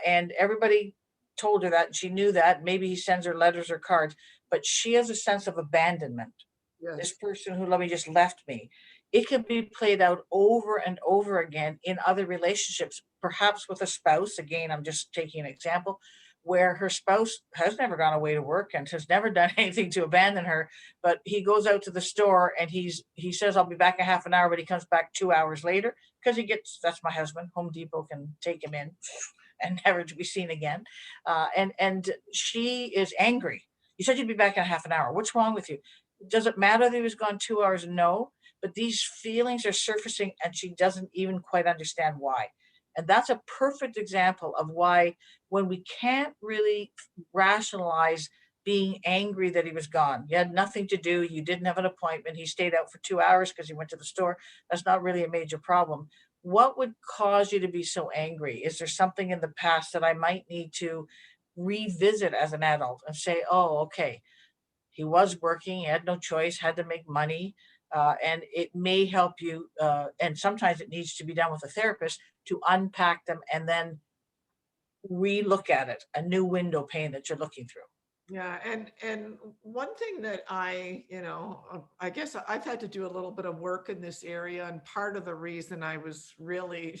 Speaker 2: And everybody told her that. And she knew that. Maybe he sends her letters or cards, but she has a sense of abandonment. This
Speaker 1: Yes.
Speaker 2: person who loved me just left me. It can be played out over and over again in other relationships, perhaps with a spouse. Again, I'm just taking an example where her spouse has never gone away to work and has never done anything to abandon her, but he goes out to the store and he says I'll be back in half an hour, but he comes back 2 hours later because he gets, that's my husband, Home Depot can take him in and never to be seen again. And she is angry. You said you'd be back in half an hour. What's wrong with you? Does it matter that he was gone 2 hours? No, but these feelings are surfacing and she doesn't even quite understand why. And that's a perfect example of why, when we can't really rationalize being angry that he was gone, you had nothing to do, you didn't have an appointment, he stayed out for 2 hours because he went to the store, that's not really a major problem. What would cause you to be so angry? Is there something in the past that I might need to revisit as an adult and say, oh, okay, he was working, he had no choice, had to make money. And it may help you, and sometimes it needs to be done with a therapist to unpack them and then re-look at it, a new window pane that you're looking through.
Speaker 1: Yeah, and one thing that I guess I've had to do a little bit of work in this area, and part of the reason I was really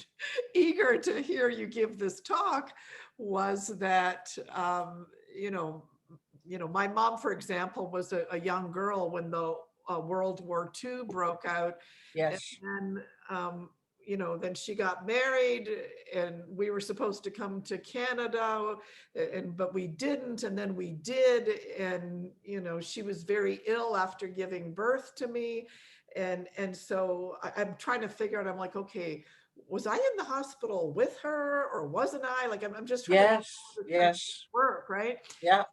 Speaker 1: eager to hear you give this talk was that my mom, for example, was a young girl when the World War II broke out, and
Speaker 2: Yes.
Speaker 1: then then she got married, and we were supposed to come to Canada, but we didn't, and then we did, and she was very ill after giving birth to me, and so I'm trying to figure out. I'm like, okay, was I in the hospital with her or wasn't I? Like, I'm just trying to
Speaker 2: Yes.
Speaker 1: kind of
Speaker 2: Yes.
Speaker 1: work, right?
Speaker 2: Yeah.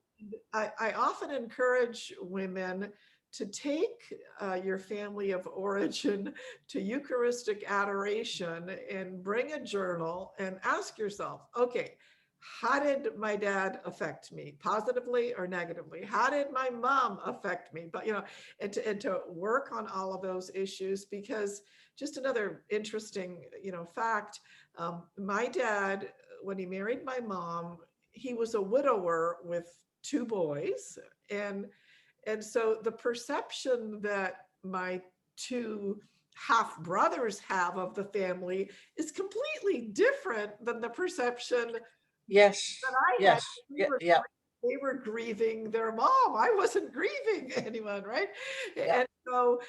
Speaker 1: I often encourage women to take your family of origin to Eucharistic adoration and bring a journal and ask yourself, okay, how did my dad affect me, positively or negatively? How did my mom affect me? But and to work on all of those issues, because just another interesting fact. My dad, when he married my mom, he was a widower with two boys, and so the perception that my two half brothers have of the family is completely different than the perception
Speaker 2: Yes.
Speaker 1: that I had.
Speaker 2: Yes.
Speaker 1: We
Speaker 2: Yeah.
Speaker 1: were
Speaker 2: Yeah.
Speaker 1: they were grieving their mom. I wasn't grieving anyone, right?
Speaker 2: Yeah.
Speaker 1: And so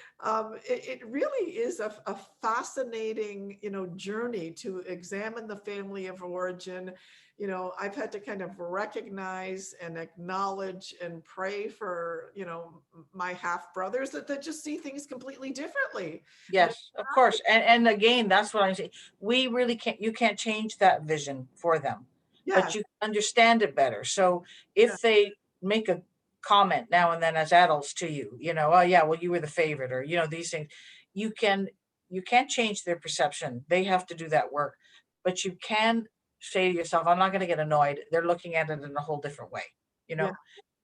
Speaker 1: it really is a fascinating, journey to examine the family of origin. I've had to kind of recognize and acknowledge and pray for, my half brothers that just see things completely differently. And
Speaker 2: Yes, of course. And again, that's what I'm saying. We really can't, you can't change that vision for them, but
Speaker 1: yes,
Speaker 2: you understand it better. So
Speaker 1: yeah,
Speaker 2: if they make a comment now and then as adults to you, oh yeah, well, you were the favorite, or these things, you can you can't change their perception. They have to do that work. But you can say to yourself, I'm not going to get annoyed. They're looking at it in a whole different way, you
Speaker 1: yeah.
Speaker 2: know?
Speaker 1: And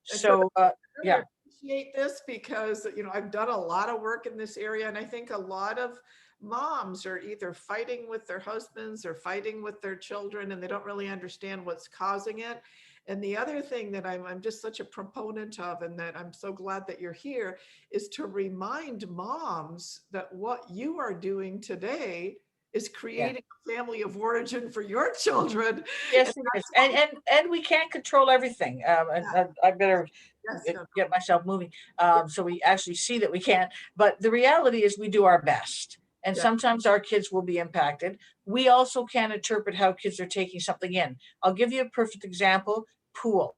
Speaker 1: so
Speaker 2: So
Speaker 1: really
Speaker 2: yeah,
Speaker 1: appreciate this, because I've done a lot of work in this area, and I think a lot of moms are either fighting with their husbands or fighting with their children, and they don't really understand what's causing it. And the other thing that I'm just such a proponent of, and that I'm so glad that you're here, is to remind moms that what you are doing today is
Speaker 2: yeah.
Speaker 1: creating a family of origin for your children. And
Speaker 2: Yes, it is. And we can't control everything. And
Speaker 1: yeah,
Speaker 2: I better
Speaker 1: yes, no,
Speaker 2: get myself moving.
Speaker 1: yeah,
Speaker 2: So we actually see that we can't. But the reality is we do our best. And
Speaker 1: yeah,
Speaker 2: sometimes our kids will be impacted. We also can interpret how kids are taking something in. I'll give you a perfect example. Pool.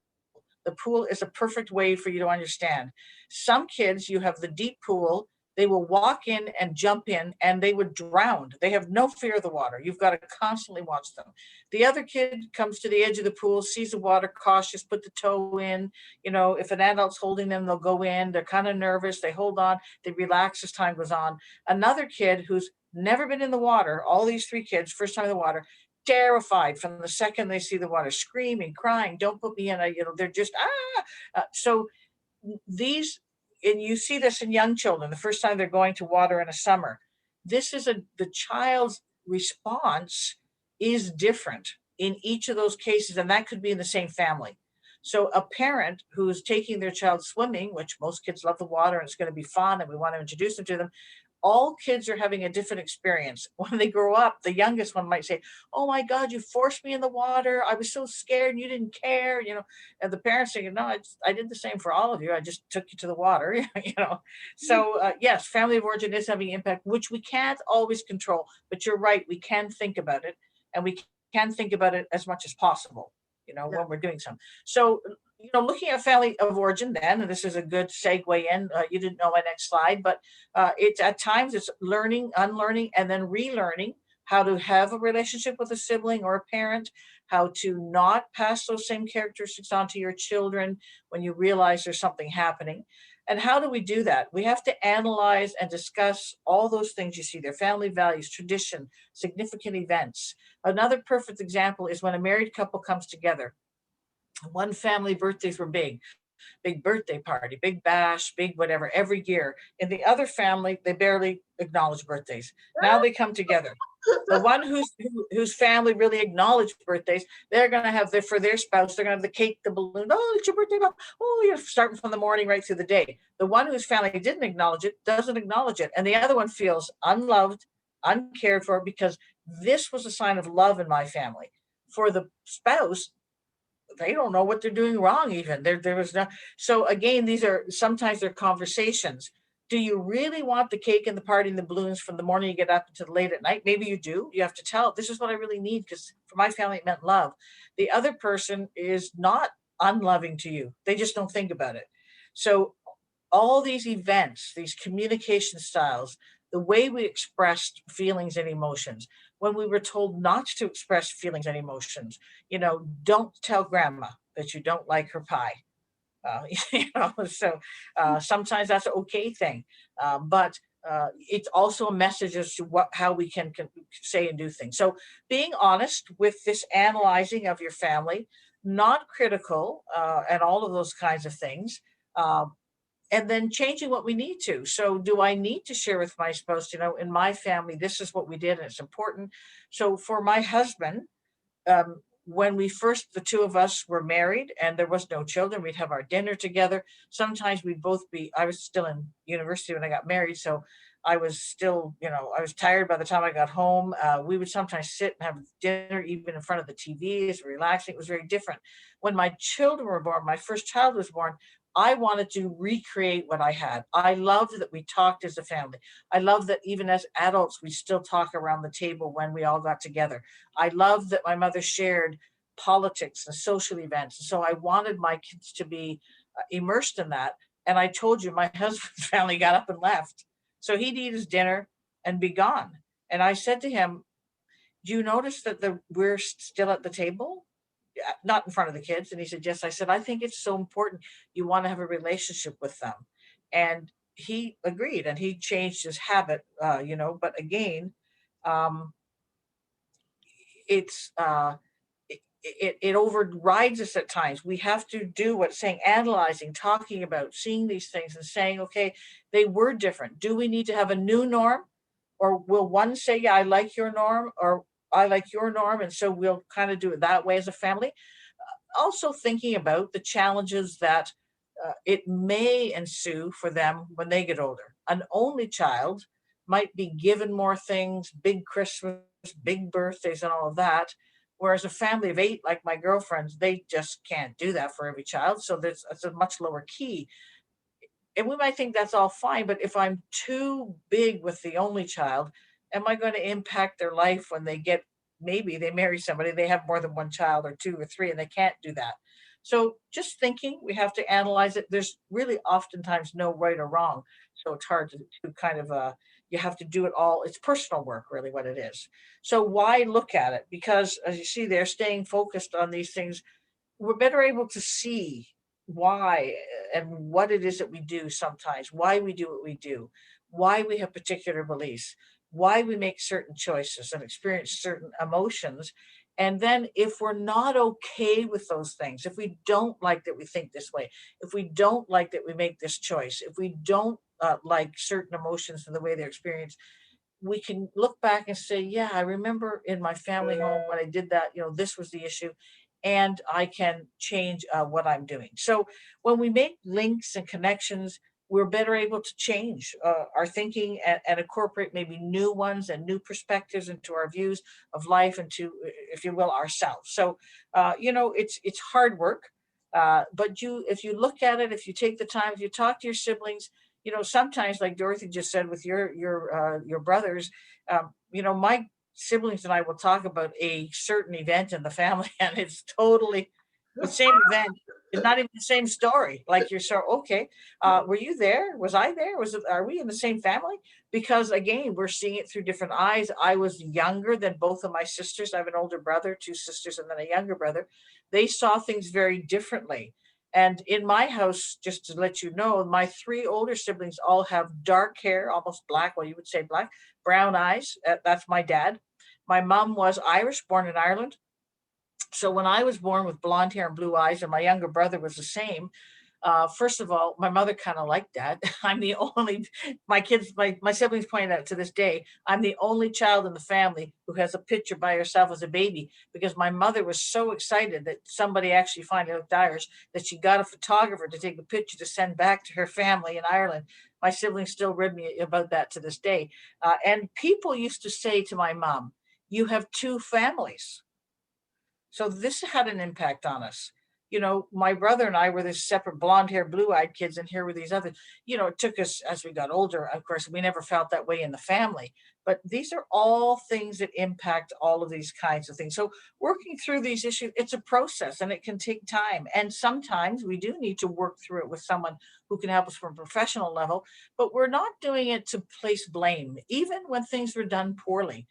Speaker 2: The pool is a perfect way for you to understand. Some kids, you have the deep pool, they will walk in and jump in and they would drown. They have no fear of the water. You've got to constantly watch them. The other kid comes to the edge of the pool, sees the water, cautious, put the toe in. If an adult's holding them, they'll go in. They're kind of nervous. They hold on. They relax as time goes on. Another kid who's never been in the water. All these 3 kids, first time in the water, terrified from the second they see the water, screaming, crying, don't put me in. They're just, so these, and you see this in young children, the first time they're going to water in a summer. This is the child's response is different in each of those cases, and that could be in the same family. So a parent who is taking their child swimming, which most kids love the water and it's going to be fun and we want to introduce them to them, all kids are having a different experience. When they grow up, the youngest one might say, "Oh my God, you forced me in the water. I was so scared and you didn't care," and the parents saying, "No, I did the same for all of you. I just took you to the water," So yes, family of origin is having impact, which we can't always control, but you're right. We can think about it, and we can think about it as much as possible,
Speaker 1: Yeah.
Speaker 2: when we're doing some. So, looking at family of origin then, and this is a good segue in, you didn't know my next slide, but it's at times it's learning, unlearning, and then relearning how to have a relationship with a sibling or a parent, how to not pass those same characteristics on to your children when you realize there's something happening. And how do we do that? We have to analyze and discuss all those things you see there: family values, tradition, significant events. Another perfect example is when a married couple comes together. One family birthdays were big birthday party, big bash, big whatever every year. In the other family, they barely acknowledge birthdays. Now they come together. The one whose family really acknowledged birthdays, they're going to have for their spouse, they're going to have the cake, the balloon. "Oh, it's your birthday, Mom." Oh, you're starting from the morning right through the day. The one whose family didn't acknowledge it doesn't acknowledge it, and the other one feels unloved, uncared for, because this was a sign of love in my family. For the spouse, they don't know what they're doing wrong. Even there was no. So again, these are sometimes they're conversations. Do you really want the cake and the party and the balloons from the morning you get up until late at night? Maybe you do. You have to tell, "This is what I really need, because for my family it meant love." The other person is not unloving to you. They just don't think about it. So all these events, these communication styles, the way we expressed feelings and emotions, when we were told not to express feelings and emotions, don't tell grandma that you don't like her pie. Uh, so sometimes that's an okay thing, but it's also a message as to how we can say and do things. So being honest with this analyzing of your family, not critical, and all of those kinds of things. And then changing what we need to. So, do I need to share with my spouse, in my family, this is what we did and it's important. So, for my husband, when the 2 of us were married and there was no children, we'd have our dinner together. Sometimes we'd both I was still in university when I got married. So I was still, I was tired by the time I got home. We would sometimes sit and have dinner even in front of the TV. It's relaxing. It was very different. When my children were born, my first child was born, I wanted to recreate what I had. I loved that we talked as a family. I love that even as adults, we still talk around the table when we all got together. I love that my mother shared politics and social events. So I wanted my kids to be immersed in that. And I told you, my husband's family got up and left. So he'd eat his dinner and be gone. And I said to him, "Do you notice that we're still at the table?" Not in front of the kids. And he said, "Yes." I said, "I think it's so important. You want to have a relationship with them." And he agreed, and he changed his habit, but again, um, it's, it overrides us at times. We have to do what's saying, analyzing, talking about, seeing these things and saying, okay, they were different. Do we need to have a new norm? Or will one say, "Yeah, I like your norm," or "I like your norm," and so we'll kind of do it that way as a family? Also thinking about the challenges that it may ensue for them when they get older. An only child might be given more things, big Christmas, big birthdays, and all of that. Whereas a family of 8, like my girlfriends, they just can't do that for every child. So it's a much lower key. And we might think that's all fine, but if I'm too big with the only child, am I going to impact their life when maybe they marry somebody, they have more than one child or 2 or 3, and they can't do that. So just thinking, we have to analyze it. There's really oftentimes no right or wrong. So it's hard to kind of, you have to do it all. It's personal work, really, what it is. So why look at it? Because as you see, they're staying focused on these things. We're better able to see why and what it is that we do sometimes, why we do what we do, why we have particular beliefs. why we make certain choices and experience certain emotions. And then if we're not okay with those things, if we don't like that we think this way, if we don't like that we make this choice, if we don't like certain emotions and the way they're experienced, we can look back and say, yeah, I remember in my family home when I did that, this was the issue, and I can change what I'm doing. So when we make links and connections, we're better able to change our thinking and incorporate maybe new ones and new perspectives into our views of life and to, if you will, ourselves. So, it's hard work. But if you look at it, if you take the time, if you talk to your siblings, sometimes, like Dorothy just said, with your brothers, my siblings and I will talk about a certain event in the family, and it's totally the same event. It's not even the same story. Like you're so okay. Were you there? Was I there? Are we in the same family? Because again, we're seeing it through different eyes. I was younger than both of my sisters. I have an older brother, two sisters, and then a younger brother. They saw things very differently. And in my house, just to let you know, my three older siblings all have dark hair, almost black. Well, you would say black, brown eyes. That's my dad. My mom was Irish, born in Ireland. So when I was born with blonde hair and blue eyes, and my younger brother was the same, first of all, my mother kind of liked that. I'm the only, my siblings point out to this day, I'm the only child in the family who has a picture by herself as a baby, because my mother was so excited that somebody actually finally looked Irish that she got a photographer to take a picture to send back to her family in Ireland. My siblings still read me about that to this day. And people used to say to my mom, "You have two families." So this had an impact on us. My brother and I were this separate blonde hair, blue eyed kids, and here were these others. It took us as we got older. Of course, we never felt that way in the family. But these are all things that impact all of these kinds of things. So working through these issues, it's a process and it can take time. And sometimes we do need to work through it with someone who can help us from a professional level, but we're not doing it to place blame, even when things were done poorly.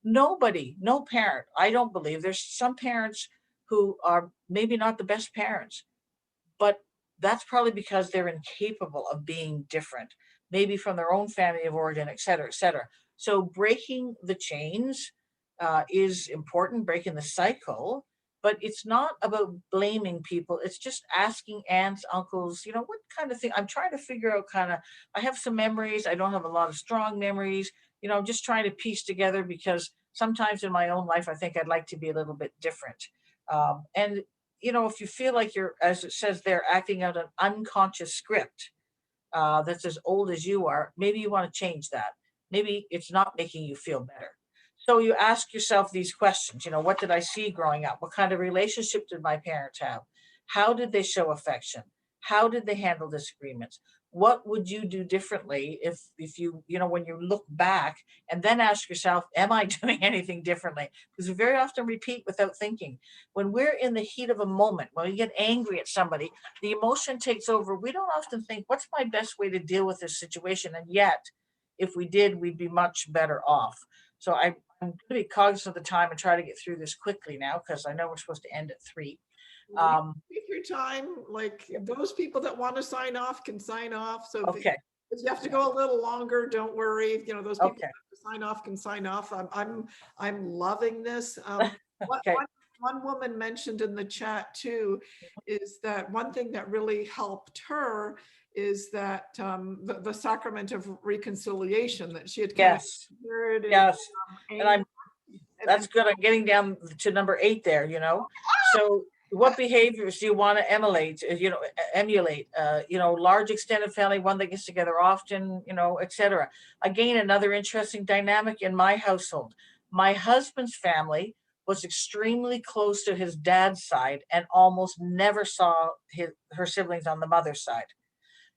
Speaker 2: Nobody, no parent, I don't believe, there's some parents who are maybe not the best parents, but that's probably because they're incapable of being different, maybe from their own family of origin, et cetera, et cetera. So breaking the chains is important, breaking the cycle, but it's not about blaming people. It's just asking aunts, uncles, what kind of thing. I'm trying to figure out I have some memories. I don't have a lot of strong memories. I'm just trying to piece together, because sometimes in my own life, I think I'd like to be a little bit different. And if you feel like you're, as it says there, acting out an unconscious script that's as old as you are, maybe you want to change that. Maybe it's not making you feel better. So you ask yourself these questions. What did I see growing up? What kind of relationship did my parents have? How did they show affection? How did they handle disagreements? What would you do differently if you, when you look back, and then ask yourself, am I doing anything differently? Because we very often repeat without thinking. When we're in the heat of a moment, when we get angry at somebody, the emotion takes over. We don't often think, what's my best way to deal with this situation? And yet, if we did, we'd be much better off. So I'm going to be cognizant of the time and try to get through this quickly now, because I know we're supposed to end at 3.
Speaker 1: Take your time. Like, those people that want to sign off can sign off. So
Speaker 2: Okay.
Speaker 1: if you have to go a little longer, don't worry. Those people
Speaker 2: Okay.
Speaker 1: that have to sign off can sign off. I'm loving this.
Speaker 2: Okay.
Speaker 1: One woman mentioned in the chat too, is that one thing that really helped her is that the Sacrament of Reconciliation, that she had kind
Speaker 2: Yes.
Speaker 1: of heard.
Speaker 2: Yes. And that's
Speaker 1: and
Speaker 2: good. I'm getting down to number 8 there, So what behaviors do you want to emulate, large extended family, one that gets together often, etc. Again, another interesting dynamic in my household. My husband's family was extremely close to his dad's side and almost never saw her siblings on the mother's side.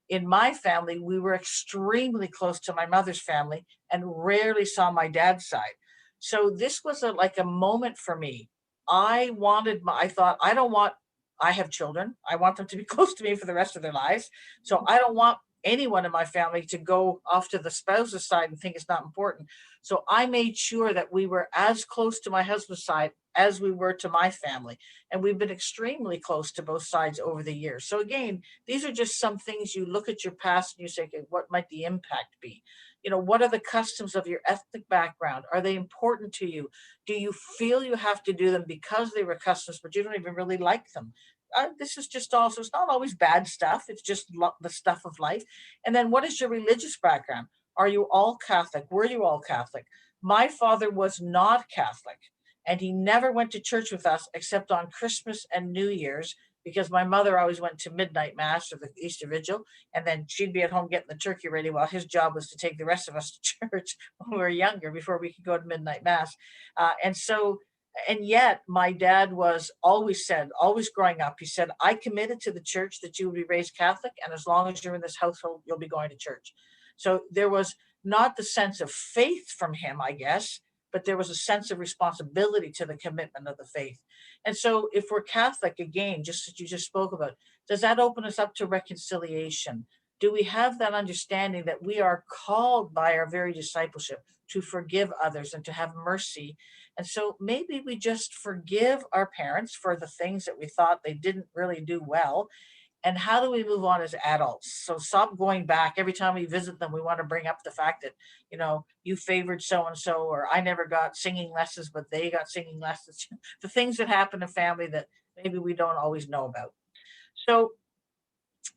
Speaker 2: In my family, we were extremely close to my mother's family and rarely saw my dad's side. So this was like a moment for me. I thought, I have children. I want them to be close to me for the rest of their lives. So I don't want anyone in my family to go off to the spouse's side and think it's not important. So I made sure that we were as close to my husband's side as we were to my family. And we've been extremely close to both sides over the years. So again, these are just some things. You look at your past and you say, okay, what might the impact be? what are the customs of your ethnic background? Are they important to you? Do you feel you have to do them because they were customs, but you don't even really like them? This is just also, it's not always bad stuff. It's just the stuff of life. And then what is your religious background? Are you all Catholic? Were you all Catholic? My father was not Catholic, and he never went to church with us except on Christmas and New Year's, because my mother always went to midnight mass or the Easter Vigil, and then she'd be at home getting the turkey ready while his job was to take the rest of us to church when we were younger before we could go to midnight mass. And yet my dad was always said, always growing up, he said, I committed to the church that you would be raised Catholic, and as long as you're in this household, you'll be going to church. So there was not the sense of faith from him, I guess, but there was a sense of responsibility to the commitment of the faith. And so if we're Catholic, again, just as you just spoke about, does that open us up to reconciliation? Do we have that understanding that we are called by our very discipleship to forgive others and to have mercy? And so maybe we just forgive our parents for the things that we thought they didn't really do well. And how do we move on as adults? So stop going back. Every time we visit them, we want to bring up the fact that, you favored so and so, or I never got singing lessons, but they got singing lessons. The things that happen in family that maybe we don't always know about. So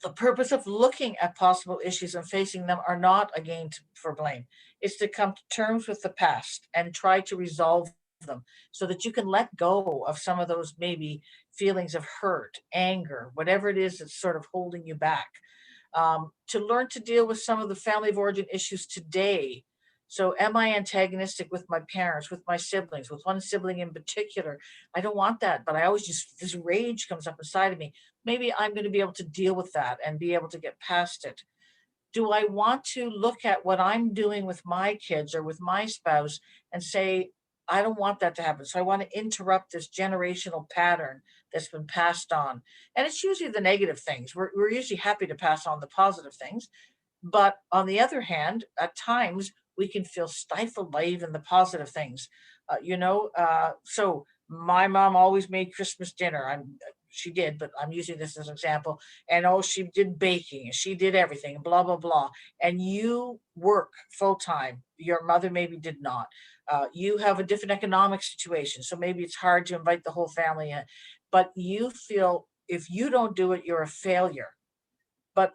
Speaker 2: the purpose of looking at possible issues and facing them are not again for blame. It's to come to terms with the past and try to resolve them so that you can let go of some of those maybe feelings of hurt, anger, whatever it is that's sort of holding you back. To learn to deal with some of the family of origin issues today. So, am I antagonistic with my parents, with my siblings, with one sibling in particular? I don't want that, but I always just, this rage comes up inside of me. Maybe I'm going to be able to deal with that and be able to get past it. Do I want to look at what I'm doing with my kids or with my spouse and say, I don't want that to happen. So I want to interrupt this generational pattern that's been passed on. And it's usually the negative things. We're usually happy to pass on the positive things. But on the other hand, at times we can feel stifled by even the positive things. So my mom always made Christmas dinner. She did, but I'm using this as an example. And she did baking and she did everything, blah, blah, blah. And you work full time. Your mother maybe did not. You have a different economic situation. So maybe it's hard to invite the whole family in. But you feel if you don't do it, you're a failure. But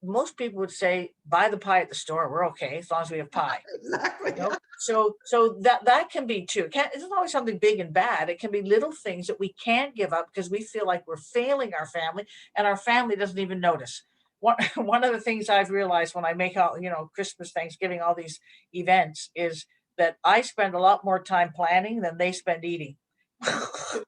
Speaker 2: most people would say, buy the pie at the store. We're okay as long as we have pie.
Speaker 1: Exactly.
Speaker 2: So that can be too. It's not always something big and bad. It can be little things that we can't give up because we feel like we're failing our family, and our family doesn't even notice. One of the things I've realized when I make all Christmas, Thanksgiving, all these events is that I spend a lot more time planning than they spend eating.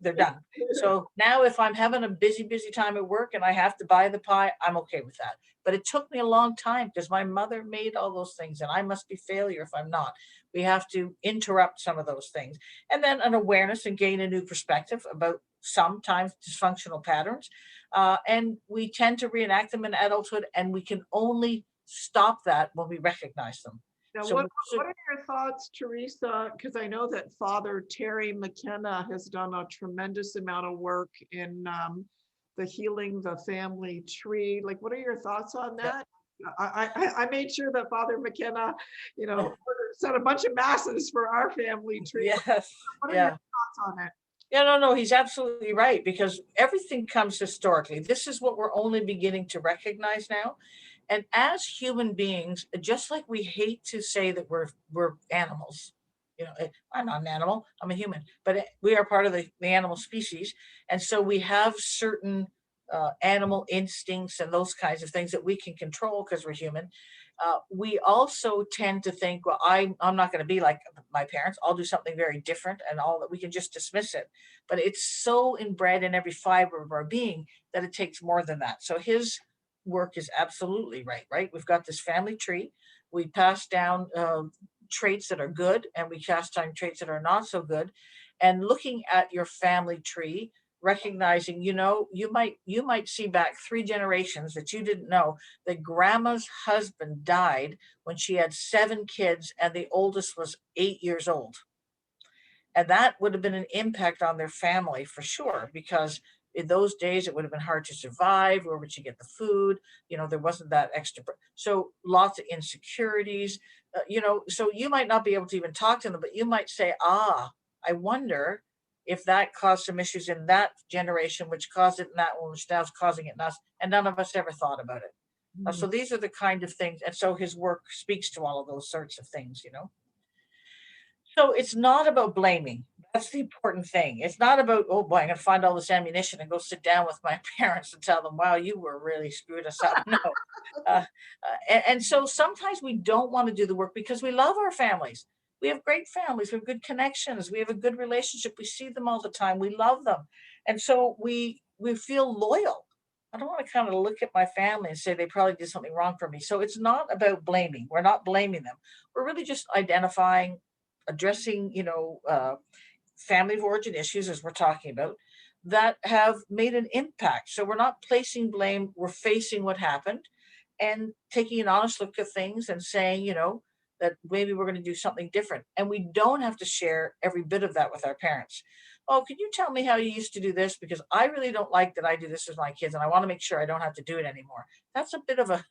Speaker 2: They're done. So now if I'm having a busy time at work and I have to buy the pie, I'm okay with that. But it took me a long time because my mother made all those things and I must be failure if I'm not. We have to interrupt some of those things. And then an awareness and gain a new perspective about sometimes dysfunctional patterns. And we tend to reenact them in adulthood, and we can only stop that when we recognize them.
Speaker 1: Now,
Speaker 2: So
Speaker 1: what are your thoughts, Teresa? Because I know that Father Terry McKenna has done a tremendous amount of work in the healing the family tree. Like, what are your thoughts on that? I made sure that Father McKenna, said a bunch of masses for our family tree.
Speaker 2: Yes.
Speaker 1: What are your thoughts on it?
Speaker 2: Yeah, no, he's absolutely right, because everything comes historically. This is what we're only beginning to recognize now. And as human beings, just like we hate to say that we're animals, I'm not an animal, I'm a human, but we are part of the animal species. And so we have certain animal instincts and those kinds of things that we can control because we're human. We also tend to think, well, I'm not going to be like my parents. I'll do something very different, and all that we can just dismiss it. But it's so inbred in every fiber of our being that it takes more than that. So his work is absolutely right, right? We've got this family tree. We pass down traits that are good, and we pass down traits that are not so good. And looking at your family tree, recognizing, you might see back 3 generations that you didn't know that grandma's husband died when she had 7 kids and the oldest was 8 years old. And that would have been an impact on their family for sure, because In those days, it would have been hard to survive. Where would you get the food? There wasn't that extra. So lots of insecurities, so you might not be able to even talk to them, but you might say, I wonder if that caused some issues in that generation, which caused it in that one, which now is causing it in us. And none of us ever thought about it. So these are the kind of things. And so his work speaks to all of those sorts of things. So it's not about blaming. That's the important thing. It's not about, oh boy, I'm going to find all this ammunition and go sit down with my parents and tell them, wow, you were really screwed us up. No. And so sometimes we don't want to do the work because we love our families. We have great families. We have good connections. We have a good relationship. We see them all the time. We love them. And so we feel loyal. I don't want to kind of look at my family and say they probably did something wrong for me. So it's not about blaming. We're not blaming them. We're really just identifying, addressing, family of origin issues, as we're talking about, that have made an impact. So we're not placing blame. We're facing what happened and taking an honest look at things and saying, that maybe we're going to do something different. And we don't have to share every bit of that with our parents. Oh, can you tell me how you used to do this? Because I really don't like that I do this with my kids, and I want to make sure I don't have to do it anymore. That's a bit of a,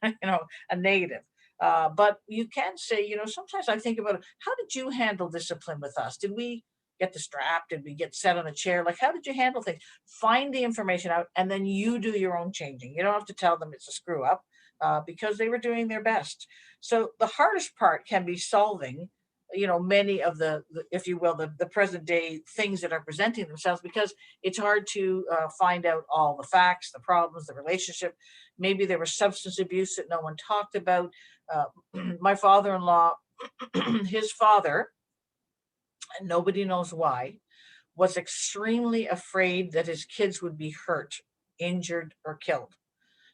Speaker 2: a negative. But you can say, sometimes I think about it, how did you handle discipline with us? Did we get the strap? Did we get set on a chair? Like, how did you handle things? Find the information out, and then you do your own changing. You don't have to tell them it's a screw up, because they were doing their best. So the hardest part can be solving, many of the if you will, the present day things that are presenting themselves, because it's hard to find out all the facts, the problems, the relationship. Maybe there was substance abuse that no one talked about. Uh, my father-in-law, his father, and nobody knows why, was extremely afraid that his kids would be hurt, injured, or killed.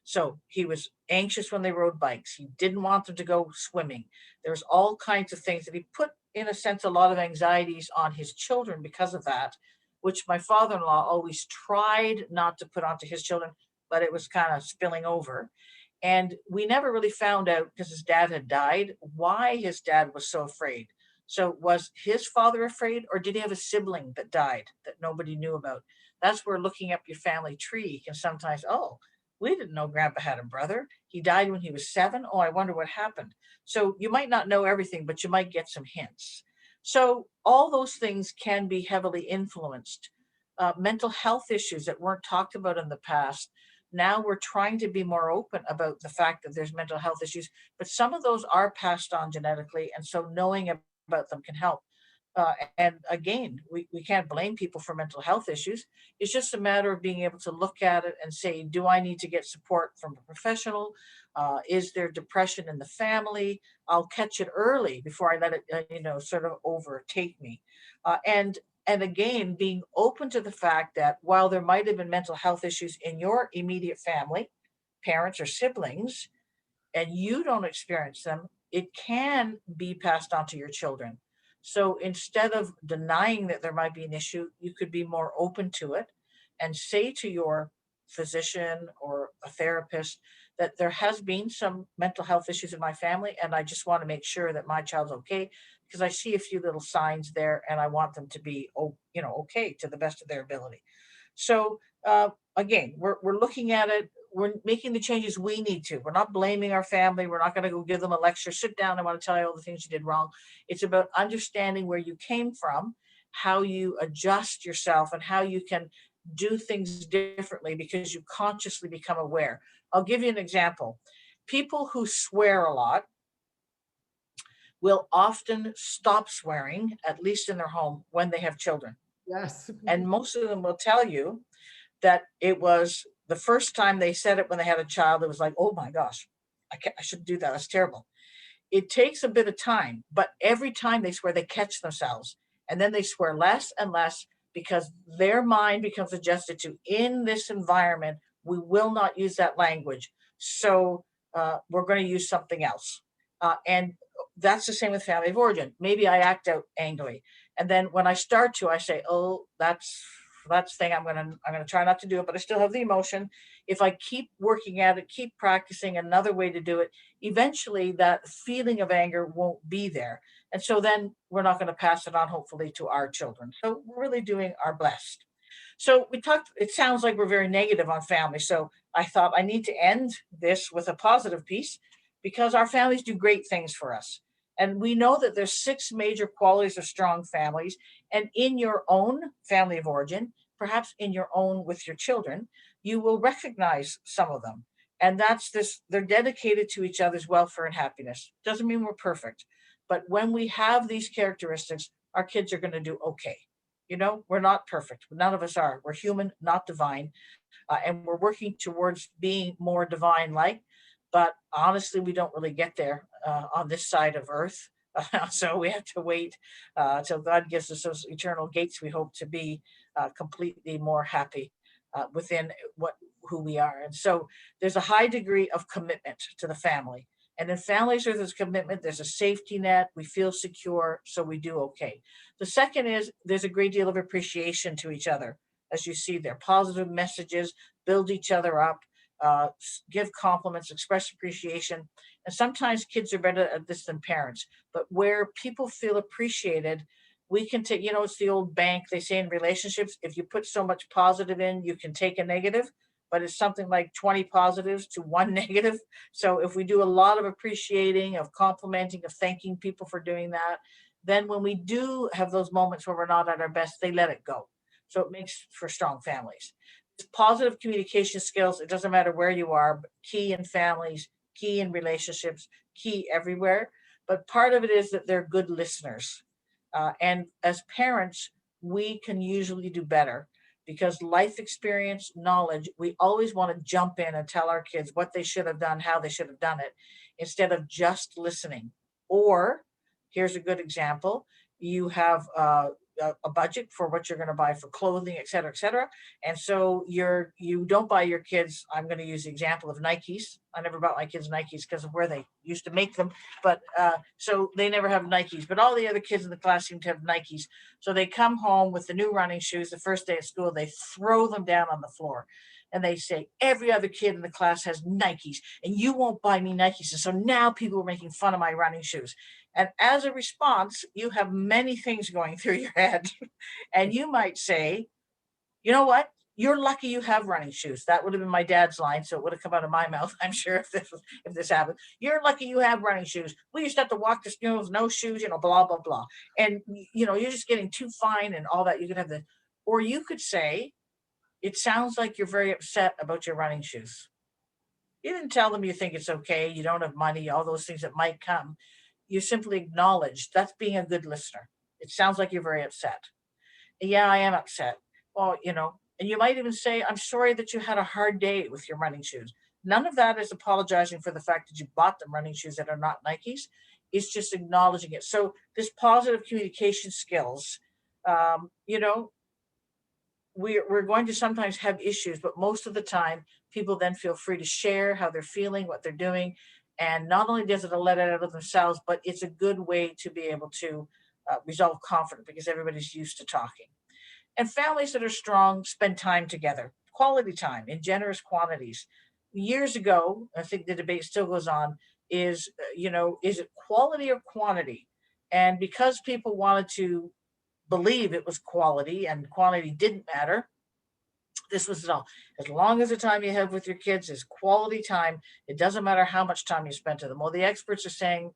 Speaker 2: So he was anxious when they rode bikes. He didn't want them to go swimming. There's all kinds of things that he put, in a sense, a lot of anxieties on his children because of that, which my father-in-law always tried not to put onto his children, but it was kind of spilling over. And we never really found out, because his dad had died, why his dad was so afraid. So was his father afraid, or did he have a sibling that died that nobody knew about? That's where looking up your family tree can sometimes, oh, we didn't know grandpa had a brother. He died when he was 7. Oh, I wonder what happened. So you might not know everything, but you might get some hints. So all those things can be heavily influenced. Mental health issues that weren't talked about in the past. Now we're trying to be more open about the fact that there's mental health issues, but some of those are passed on genetically. And so knowing about them can help. And again, we can't blame people for mental health issues. It's just a matter of being able to look at it and say, do I need to get support from a professional? Is there depression in the family? I'll catch it early before I let it, sort of overtake me. And again, being open to the fact that while there might have been mental health issues in your immediate family, parents or siblings, and you don't experience them, it can be passed on to your children. So instead of denying that there might be an issue, you could be more open to it and say to your physician or a therapist that there has been some mental health issues in my family, and I just want to make sure that my child's okay, because I see a few little signs there and I want them to be, okay to the best of their ability. So again, we're looking at it. We're making the changes we need to. We're not blaming our family. We're not going to go give them a lecture. Sit down. I want to tell you all the things you did wrong. It's about understanding where you came from, how you adjust yourself, and how you can do things differently because you consciously become aware. I'll give you an example. People who swear a lot will often stop swearing, at least in their home, when they have children.
Speaker 1: Yes.
Speaker 2: And most of them will tell you that it was the first time they said it when they had a child, it was like, oh my gosh, I shouldn't do that. That's terrible. It takes a bit of time, but every time they swear, they catch themselves. And then they swear less and less because their mind becomes adjusted to, in this environment, we will not use that language. So we're going to use something else. And that's the same with family of origin. Maybe I act out angrily. And then when I start to, I say, oh, that's the thing. I'm gonna try not to do it, but I still have the emotion. If I keep working at it, keep practicing another way to do it, eventually that feeling of anger won't be there. And so then we're not going to pass it on, hopefully, to our children. So we're really doing our best. So we talked, it sounds like we're very negative on family. So I thought I need to end this with a positive piece because our families do great things for us. And we know that there's 6 major qualities of strong families. And in your own family of origin, perhaps in your own with your children, you will recognize some of them. And that's this, they're dedicated to each other's welfare and happiness. Doesn't mean we're perfect. But when we have these characteristics, our kids are going to do okay. We're not perfect. None of us are. We're human, not divine. And we're working towards being more divine like. But honestly, we don't really get there on this side of earth. So we have to wait till God gives us those eternal gates. We hope to be completely more happy within who we are. And so there's a high degree of commitment to the family. And in families where there's commitment, there's a safety net. We feel secure, so we do okay. The second is there's a great deal of appreciation to each other. As you see there, positive messages, build each other up, give compliments, express appreciation. And sometimes kids are better at this than parents. But where people feel appreciated, we can take, it's the old bank. They say in relationships, if you put so much positive in, you can take a negative, but it's something like 20 positives to 1 negative. So if we do a lot of appreciating, of complimenting, of thanking people for doing that, then when we do have those moments where we're not at our best, they let it go. So it makes for strong families. Positive communication skills, it doesn't matter where you are, but key in families, key in relationships, key everywhere. But part of it is that they're good listeners. And as parents, we can usually do better because life experience, knowledge, we always want to jump in and tell our kids what they should have done, how they should have done it, instead of just listening. Or here's a good example. You have a budget for what you're going to buy for clothing, et cetera, et cetera. And so you don't buy your kids. I'm going to use the example of Nikes. I never bought my kids Nikes because of where they used to make them. But so they never have Nikes. But all the other kids in the class seem to have Nikes. So they come home with the new running shoes the first day of school. They throw them down on the floor. And they say, every other kid in the class has Nikes and you won't buy me Nikes. And so now people are making fun of my running shoes. And as a response, you have many things going through your head. And you might say, you know what? You're lucky you have running shoes. That would have been my dad's line, so it would have come out of my mouth, I'm sure, if this happened. You're lucky you have running shoes. We used to have to walk to school with no shoes, blah, blah, blah. And, you're just getting too fine and all that. You could have or you could say, it sounds like you're very upset about your running shoes. You didn't tell them you think it's okay, you don't have money, all those things that might come. You simply acknowledge that's being a good listener. It sounds like you're very upset. Yeah, I am upset. Well, and you might even say, I'm sorry that you had a hard day with your running shoes. None of that is apologizing for the fact that you bought them running shoes that are not Nikes. It's just acknowledging it. So this positive communication skills, um, you know, we're going to sometimes have issues, but most of the time, people then feel free to share how they're feeling, what they're doing. And not only does it let it out of themselves, but it's a good way to be able to resolve conflict because everybody's used to talking. And families that are strong spend time together, quality time in generous quantities. Years ago, I think the debate still goes on, is it quality or quantity? And because people wanted to believe it was quality and quantity didn't matter, this was it all. As long as the time you have with your kids is quality time, it doesn't matter how much time you spend to them. Well, the experts are saying,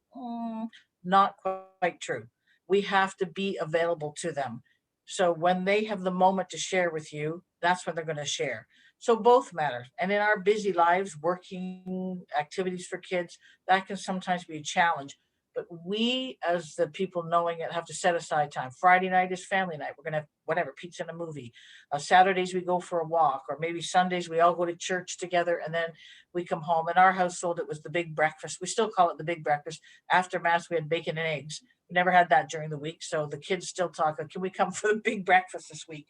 Speaker 2: not quite true. We have to be available to them. So when they have the moment to share with you, that's when they're going to share. So both matter. And in our busy lives, working activities for kids, that can sometimes be a challenge. But we, as the people knowing it, have to set aside time. Friday night is family night. We're going to have whatever, pizza and a movie. Saturdays we go for a walk, or maybe Sundays we all go to church together and then we come home. In our household, it was the big breakfast. We still call it the big breakfast. After Mass, we had bacon and eggs. We never had that during the week. So the kids still talk, can we come for the big breakfast this week?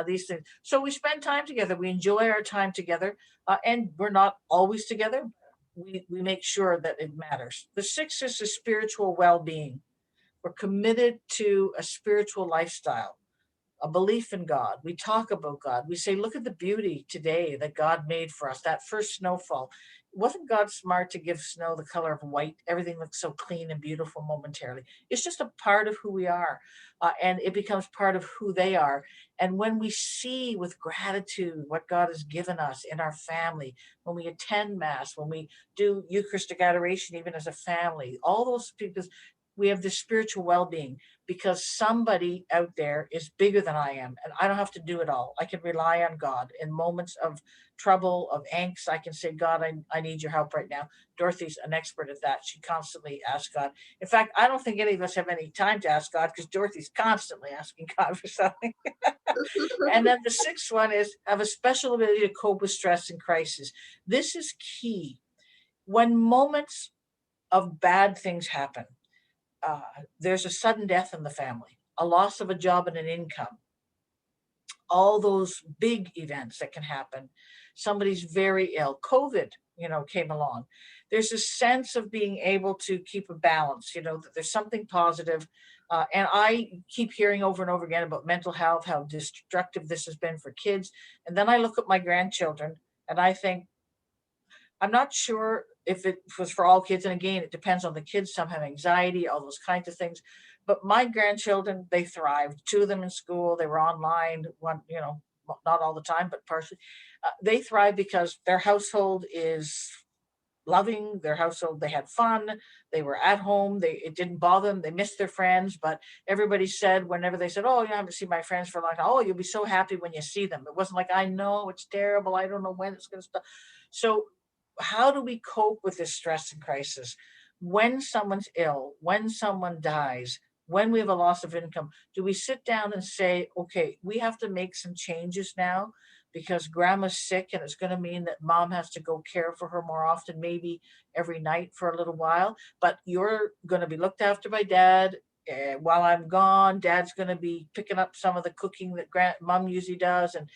Speaker 2: These things. So we spend time together. We enjoy our time together. And we're not always together. We make sure that it matters. The 6th is the spiritual well-being. We're committed to a spiritual lifestyle, a belief in God. We talk about God. We say, look at the beauty today that God made for us. That first snowfall. wasn't God smart to give snow the color of white? Everything looks so clean and beautiful momentarily. It's just a part of who we are, and it becomes part of who they are. And when we see with gratitude what God has given us in our family, when we attend Mass, when we do Eucharistic adoration, even as a family, all those people, we have this spiritual well-being because somebody out there is bigger than I am, and I don't have to do it all. I can rely on God in moments of trouble, of angst. I can say, God, I need your help right now. Dorothy's an expert at that. She constantly asks God. In fact, I don't think any of us have any time to ask God because Dorothy's constantly asking God for something. And then the sixth one is have a special ability to cope with stress and crisis. This is key. When moments of bad things happen, uh, there's a sudden death in the family, a loss of a job and an income, all those big events that can happen. Somebody's very ill. COVID, came along. There's a sense of being able to keep a balance, that there's something positive. And I keep hearing over and over again about mental health, how destructive this has been for kids. And then I look at my grandchildren and I think, I'm not sure if it was for all kids. And again, it depends on the kids. Some have anxiety, all those kinds of things. But my grandchildren, they thrived. Two of them in school, they were online, one, not all the time, but partially. They thrive because their household is loving, their household, they had fun, they were at home, it didn't bother them, they missed their friends, but everybody said, whenever they said, oh, I haven't seen my friends for a long time, oh, you'll be so happy when you see them. It wasn't like, I know it's terrible, I don't know when it's going to stop. So how do we cope with this stress and crisis? When someone's ill, when someone dies, when we have a loss of income, do we sit down and say, okay, we have to make some changes now because grandma's sick and it's going to mean that mom has to go care for her more often, maybe every night for a little while, but you're going to be looked after by dad. While I'm gone, dad's going to be picking up some of the cooking that mom usually does, and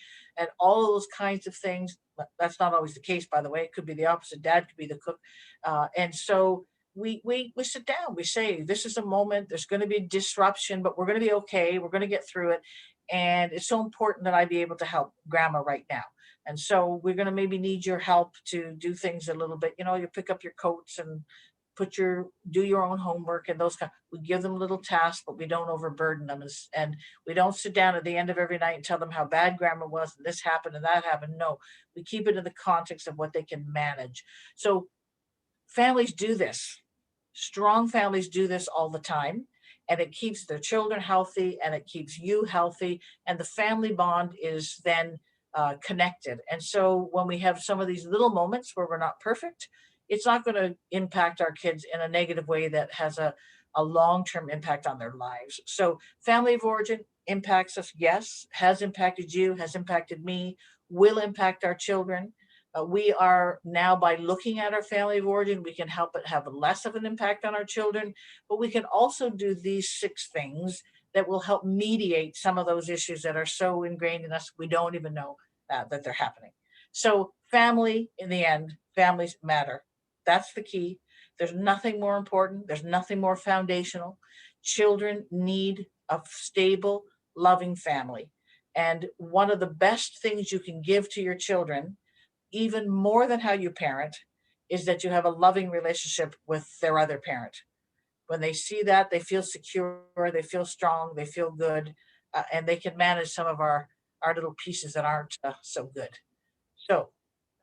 Speaker 2: all of those kinds of things. That's not always the case, by the way. It could be the opposite. Dad could be the cook, and so we sit down. We say, this is a moment. There's going to be disruption, but we're going to be okay. We're going to get through it, and it's so important that I be able to help grandma right now. And so we're going to maybe need your help to do things a little bit. You pick up your coats and do your own homework and those kind. We give them little tasks, but we don't overburden them, and we don't sit down at the end of every night and tell them how bad grandma was and this happened and that happened. No, we keep it in the context of what they can manage. So families do this. Strong families do this all the time, and it keeps their children healthy and it keeps you healthy, and the family bond is then connected. And so when we have some of these little moments where we're not perfect, it's not going to impact our kids in a negative way that has a long-term impact on their lives. So family of origin impacts us, yes, has impacted you, has impacted me, will impact our children. We are now, by looking at our family of origin, we can help it have less of an impact on our children, but we can also do these 6 things that will help mediate some of those issues that are so ingrained in us we don't even know that they're happening. So family, in the end, families matter. That's the key. There's nothing more important. There's nothing more foundational. Children need a stable, loving family. And one of the best things you can give to your children, even more than how you parent, is that you have a loving relationship with their other parent. When they see that, they feel secure, they feel strong, they feel good, and they can manage some of our little pieces that aren't so good. So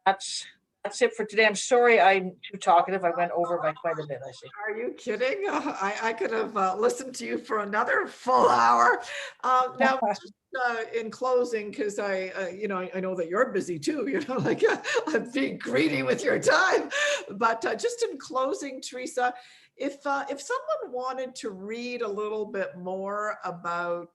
Speaker 2: that's that's it for today. I'm sorry I'm too talkative. I went over by quite a bit, I see.
Speaker 1: Are you kidding? I could have listened to you for another full hour. Now, just in closing, because I know that you're busy too. Like I'm being greedy with your time. But just in closing, Teresa, if someone wanted to read a little bit more about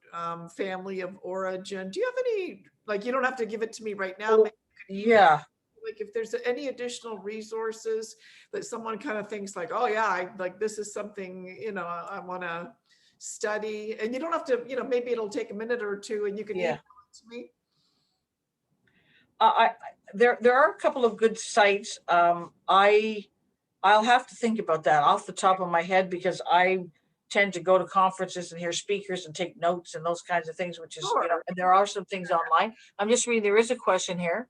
Speaker 1: family of origin, do you have any? Like, you don't have to give it to me right now.
Speaker 2: Oh, yeah.
Speaker 1: Like, if there's any additional resources that someone kind of thinks like, oh yeah, I like, this is something, I want to study, and you don't have to, maybe it'll take a minute or two and you can email
Speaker 2: Yeah.
Speaker 1: it to me.
Speaker 2: There are a couple of good sites. I'll have to think about that off the top of my head because I tend to go to conferences and hear speakers and take notes and those kinds of things, which is,
Speaker 1: Sure.
Speaker 2: and there are some things online. I'm just reading, there is a question here.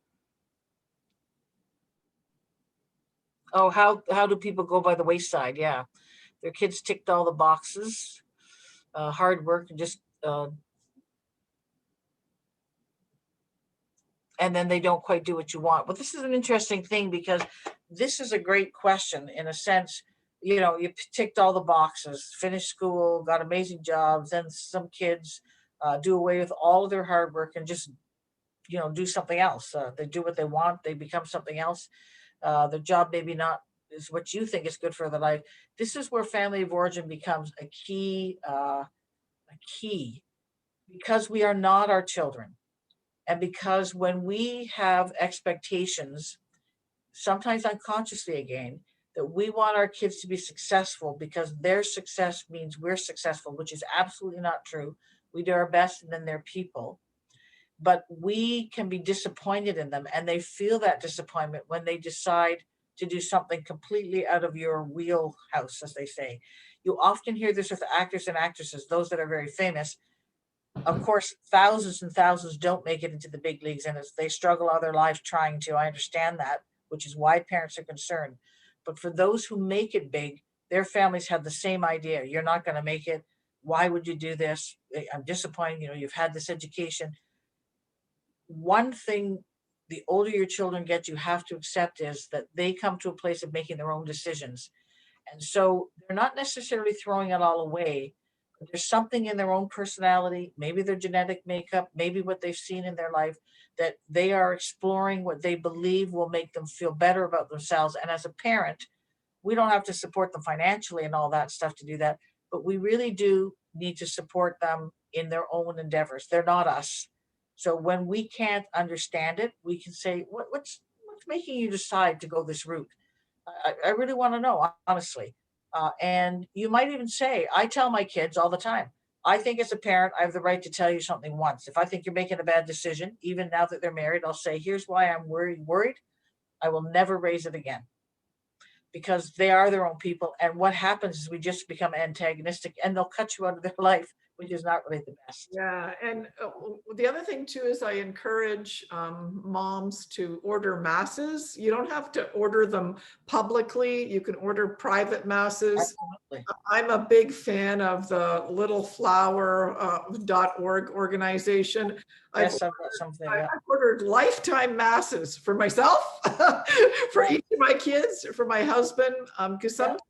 Speaker 2: Oh, how do people go by the wayside? Yeah, their kids ticked all the boxes, hard work, and just and then they don't quite do what you want. Well, this is an interesting thing because this is a great question in a sense. You know, you ticked all the boxes, finished school, got amazing jobs, then some kids do away with all of their hard work and just do something else. They do what they want, they become something else. Their job maybe not is what you think is good for their life. This is where family of origin becomes a key because we are not our children. And because when we have expectations, sometimes unconsciously again, that we want our kids to be successful because their success means we're successful, which is absolutely not true. We do our best and then they're people. But we can be disappointed in them, and they feel that disappointment when they decide to do something completely out of your wheelhouse, as they say. You often hear this with actors and actresses, those that are very famous. Of course, thousands and thousands don't make it into the big leagues, and they struggle all their life trying to. I understand that, which is why parents are concerned. But for those who make it big, their families have the same idea. You're not going to make it. Why would you do this? I'm disappointed. You've had this education. One thing, the older your children get, you have to accept is that they come to a place of making their own decisions. And so they're not necessarily throwing it all away, but there's something in their own personality, maybe their genetic makeup, maybe what they've seen in their life, that they are exploring what they believe will make them feel better about themselves. And as a parent, we don't have to support them financially and all that stuff to do that, but we really do need to support them in their own endeavors. They're not us. So when we can't understand it, we can say, what's making you decide to go this route? I really want to know, honestly. And you might even say, I tell my kids all the time, I think as a parent, I have the right to tell you something once. If I think you're making a bad decision, even now that they're married, I'll say, here's why I'm worried. I will never raise it again because they are their own people. And what happens is we just become antagonistic and they'll cut you out of their life, which is not really the best.
Speaker 1: Yeah, and the other thing too is I encourage moms to order masses. You don't have to order them publicly. You can order private masses.
Speaker 2: Absolutely.
Speaker 1: I'm a big fan of the littleflower.org organization. I've,
Speaker 2: Yes, I've got something.
Speaker 1: I've
Speaker 2: Yeah.
Speaker 1: ordered lifetime masses for myself, for each of my kids, for my husband, because
Speaker 2: Yeah.
Speaker 1: sometimes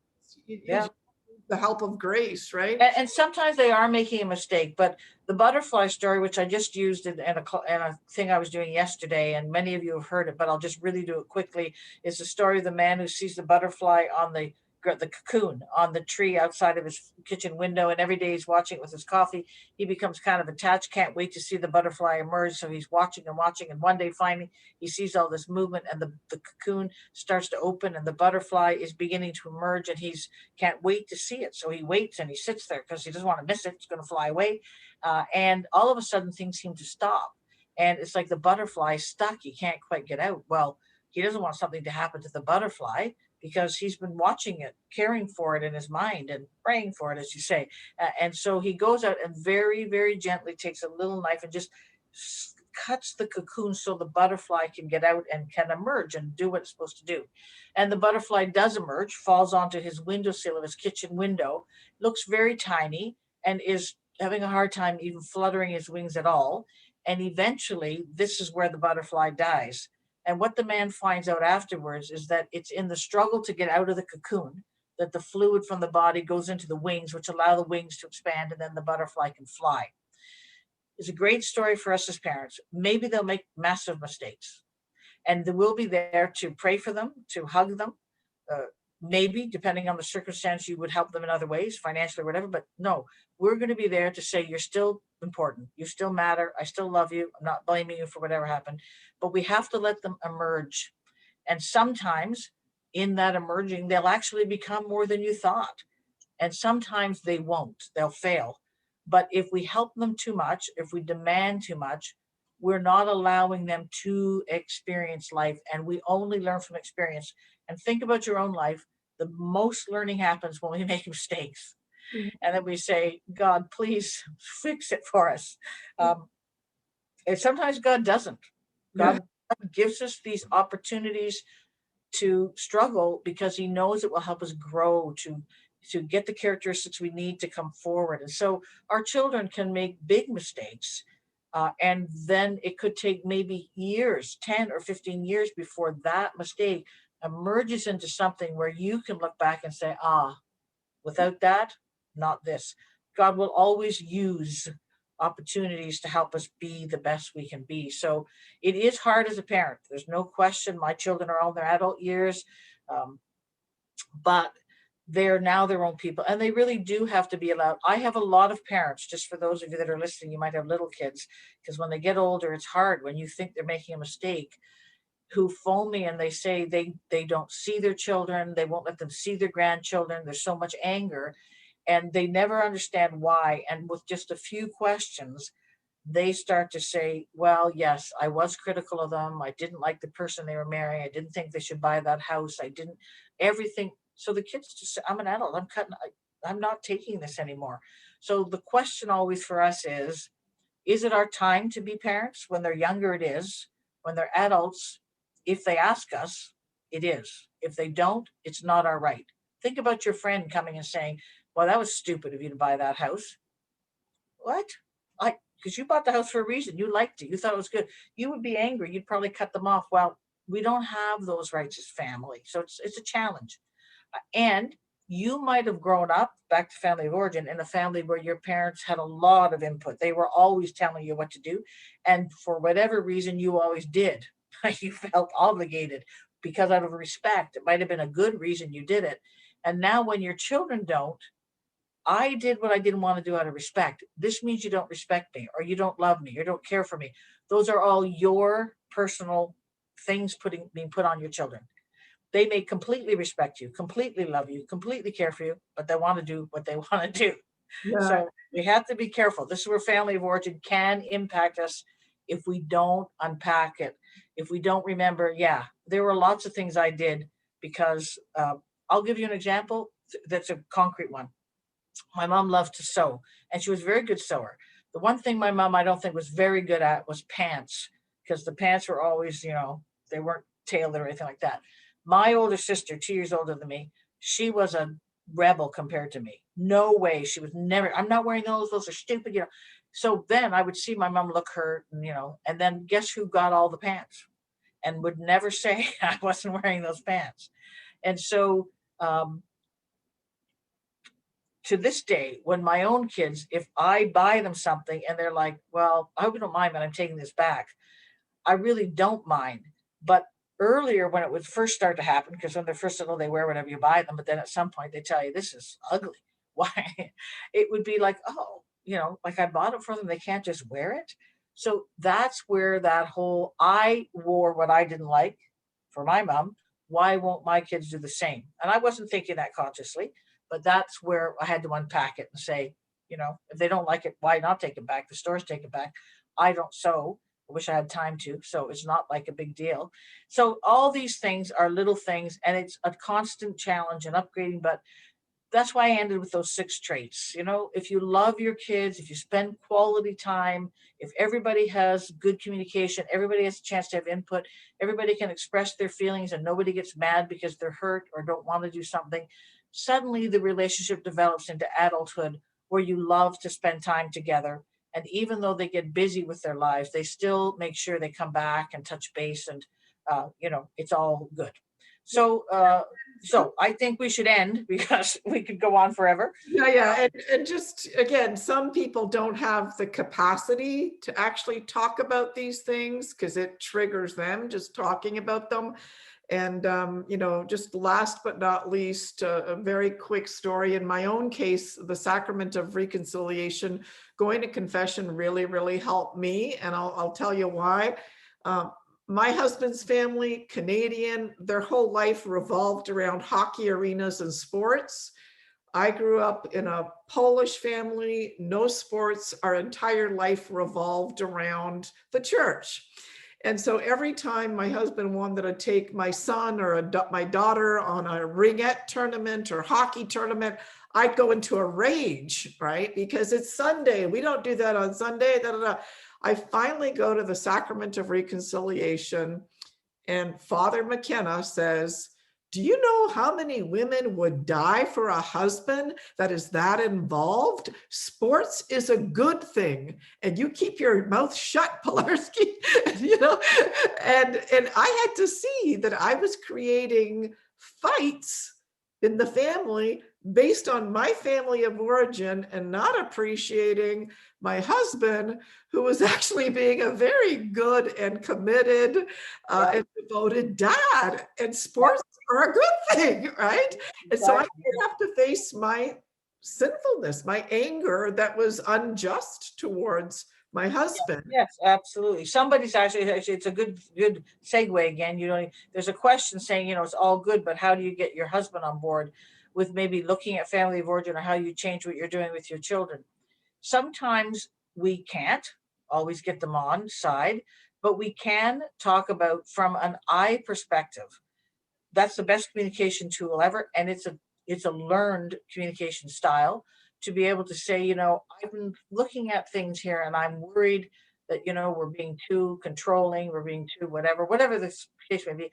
Speaker 1: you
Speaker 2: Yeah.
Speaker 1: just need the help of grace, right?
Speaker 2: And sometimes they are making a mistake, but the butterfly story, which I just used in a thing I was doing yesterday, and many of you have heard it, but I'll just really do it quickly, is the story of the man who sees the butterfly on the cocoon on the tree outside of his kitchen window, and every day he's watching it with his coffee. He becomes kind of attached, can't wait to see the butterfly emerge, so he's watching and watching, and one day finally he sees all this movement, and the cocoon starts to open, and the butterfly is beginning to emerge, and he's can't wait to see it. So he waits and he sits there because he doesn't want to miss it. It's going to fly away. And all of a sudden, things seem to stop. And it's like the butterfly is stuck. He can't quite get out. Well, he doesn't want something to happen to the butterfly because he's been watching it, caring for it in his mind and praying for it, as you say. And so he goes out and very, very gently takes a little knife and just cuts the cocoon so the butterfly can get out and can emerge and do what it's supposed to do. And the butterfly does emerge, falls onto his windowsill of his kitchen window, looks very tiny, and is having a hard time even fluttering his wings at all. And eventually, this is where the butterfly dies. And what the man finds out afterwards is that it's in the struggle to get out of the cocoon that the fluid from the body goes into the wings, which allow the wings to expand, and then the butterfly can fly. It's a great story for us as parents. Maybe they'll make massive mistakes, and we'll be there to pray for them, to hug them. Uh, Maybe, depending on the circumstance, you would help them in other ways, financially or whatever. But no, we're going to be there to say, you're still important. You still matter. I still love you. I'm not blaming you for whatever happened. But we have to let them emerge. And sometimes in that emerging, they'll actually become more than you thought. And sometimes they won't, they'll fail. But if we help them too much, if we demand too much, we're not allowing them to experience life. And we only learn from experience. And think about your own life. The most learning happens when we make mistakes.
Speaker 1: Mhm.
Speaker 2: And then we say, God, please fix it for us. Um, and sometimes God doesn't.
Speaker 1: Yeah.
Speaker 2: God gives us these opportunities to struggle because he knows it will help us grow to get the characteristics we need to come forward. And so our children can make big mistakes. And then it could take maybe years, 10 or 15 years before that mistake emerges into something where you can look back and say, without that, not this. God will always use opportunities to help us be the best we can be. So it is hard as a parent. There's no question. My children are all in their adult years, but they're now their own people, and they really do have to be allowed. I have a lot of parents, just for those of you that are listening, you might have little kids, because when they get older, it's hard when you think they're making a mistake, who phone me and they say they don't see their children, they won't let them see their grandchildren, there's so much anger, and they never understand why. And with just a few questions, they start to say, well, yes, I was critical of them. I didn't like the person they were marrying. I didn't think they should buy that house. I didn't, everything. So the kids just say, I'm an adult. I'm not taking this anymore. So the question always for us is it our time to be parents? When they're younger, it is. When they're adults, if they ask us, it is. If they don't, it's not our right. Think about your friend coming and saying, well, that was stupid of you to buy that house. What? Because you bought the house for a reason. You liked it. You thought it was good. You would be angry. You'd probably cut them off. Well, we don't have those rights as family. So it's a challenge. And you might have grown up, back to family of origin, in a family where your parents had a lot of input. They were always telling you what to do. And for whatever reason, you always did. You felt obligated because out of respect. It might have been a good reason you did it. And now when your children don't, I did what I didn't want to do out of respect. This means you don't respect me, or you don't love me, or don't care for me. Those are all your personal things being put on your children. They may completely respect you, completely love you, completely care for you, but they want to do what they want to do.
Speaker 1: Yeah.
Speaker 2: So we have to be careful. This is where family of origin can impact us if we don't unpack it. If we don't remember, there were lots of things I did because I'll give you an example that's a concrete one. My mom loved to sew, and she was a very good sewer. The one thing my mom, I don't think, was very good at was pants, because the pants were always, they weren't tailored or anything like that. My older sister, 2 years older than me, she was a rebel compared to me. No way. She was never, I'm not wearing those are stupid, So then I would see my mom look hurt, and then guess who got all the pants and would never say I wasn't wearing those pants. And so, to this day, when my own kids, if I buy them something and they're like, well, I hope you don't mind, but I'm taking this back, I really don't mind. But earlier, when it would first start to happen, because when they're first little, they wear whatever you buy them, but then at some point they tell you, this is ugly. Why? It would be like, oh, like I bought it for them, they can't just wear it. So that's where that whole, I wore what I didn't like for my mom, why won't my kids do the same? And I wasn't thinking that consciously, but that's where I had to unpack it and say, if they don't like it, why not take it back? The stores take it back. I don't sew. I wish I had time to, so it's not like a big deal. So all these things are little things, and it's a constant challenge and upgrading, but that's why I ended with those 6 traits. If you love your kids, if you spend quality time, if everybody has good communication, everybody has a chance to have input, everybody can express their feelings and nobody gets mad because they're hurt or don't want to do something, suddenly the relationship develops into adulthood where you love to spend time together. And even though they get busy with their lives, they still make sure they come back and touch base, and it's all good. So I think we should end because we could go on forever.
Speaker 1: Yeah. And just, again, some people don't have the capacity to actually talk about these things because it triggers them just talking about them. And, just last but not least, a very quick story. In my own case, the Sacrament of Reconciliation, going to confession really, really helped me. And I'll tell you why. My husband's family, Canadian, their whole life revolved around hockey arenas and sports. I grew up in a Polish family, no sports. Our entire life revolved around the church. And so every time my husband wanted to take my son or my daughter on a ringette tournament or hockey tournament, I'd go into a rage, right? Because it's Sunday. We don't do that on Sunday. I finally go to the Sacrament of Reconciliation, and Father McKenna says, do you know how many women would die for a husband that is that involved? Sports is a good thing. And you keep your mouth shut, Pilarski. You know, and I had to see that I was creating fights in the family based on my family of origin and not appreciating my husband, who was actually being a very good and committed and devoted dad. And sports are a good thing, right? And so I did have to face my sinfulness, my anger that was unjust towards my husband.
Speaker 2: Yes, absolutely. Somebody's actually, it's a good segue again. You know, there's a question saying, you know, it's all good, but how do you get your husband on board with maybe looking at family of origin, or how you change what you're doing with your children? Sometimes we can't always get them on side, but we can talk about from an I perspective. That's the best communication tool ever, and it's a learned communication style to be able to say, you know, I've been looking at things here and I'm worried that, you know, we're being too controlling, we're being too whatever this case may be.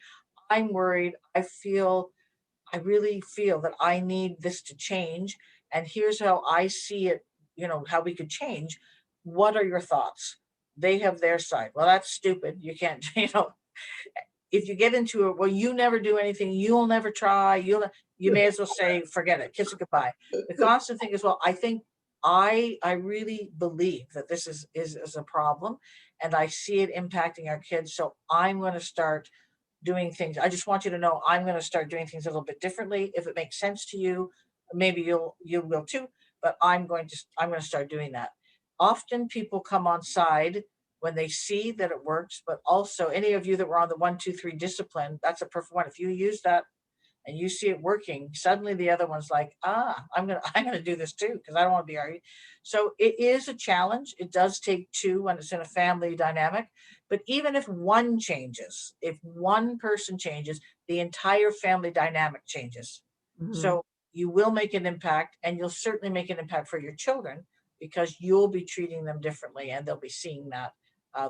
Speaker 2: I'm worried. I really feel that I need this to change, and here's how I see it, you know, how we could change. What are your thoughts? They have their side. Well, that's stupid. You can't, you know, if you get into it, well, you never do anything, you'll never try, you may as well say, forget it, kiss it goodbye. The constant thing is, well, I think I really believe that this is a problem, and I see it impacting our kids. So I'm going to start doing things. I just want you to know I'm going to start doing things a little bit differently. If it makes sense to you, maybe you will too. But I'm going to start doing that. Often people come on side when they see that it works, but also any of you that were on the 1, 2, 3 discipline, that's a perfect one. If you use that and you see it working, suddenly the other one's like, I'm gonna do this too, because I don't want to be argued. So it is a challenge. It does take two when it's in a family dynamic. But even if one changes, if one person changes, the entire family dynamic changes.
Speaker 1: Mhm.
Speaker 2: So you will make an impact, and you'll certainly make an impact for your children, because you'll be treating them differently, and they'll be seeing that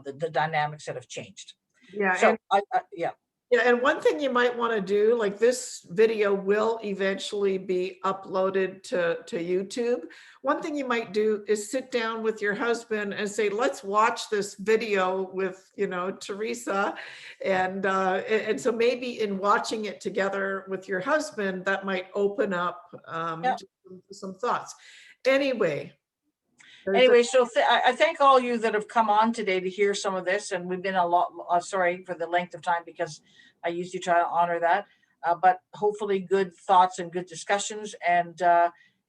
Speaker 2: the dynamics that have changed.
Speaker 1: Yeah,
Speaker 2: So
Speaker 1: and
Speaker 2: yeah.
Speaker 1: yeah, and one thing you might want to do, like this video will eventually be uploaded to YouTube. One thing you might do is sit down with your husband and say, let's watch this video with, you know, Teresa. And so maybe in watching it together with your husband, that might open up
Speaker 2: Yeah.
Speaker 1: some thoughts. Anyway.
Speaker 2: Anyway, so I thank all you that have come on today to hear some of this, and we've been a lot. Sorry for the length of time, because I usually try to honor that, but hopefully good thoughts and good discussions. And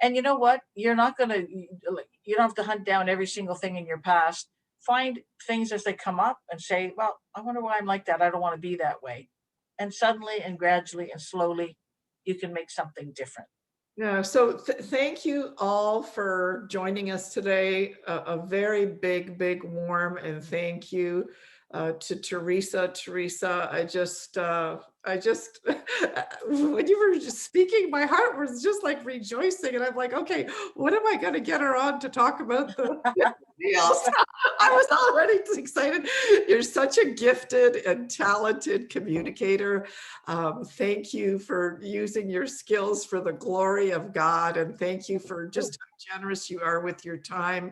Speaker 2: you know what? You don't have to hunt down every single thing in your past. Find things as they come up and say, well, I wonder why I'm like that. I don't want to be that way. And suddenly and gradually and slowly, you can make something different.
Speaker 1: Yeah, so thank you all for joining us today. A very big warm and thank you to Teresa. Teresa, I just when you were just speaking, my heart was just like rejoicing, and I'm like, okay, what am I going to get her on to talk about the deals? I was already excited. You're such a gifted and talented communicator. Thank you for using your skills for the glory of God, and thank you for just how generous you are with your time.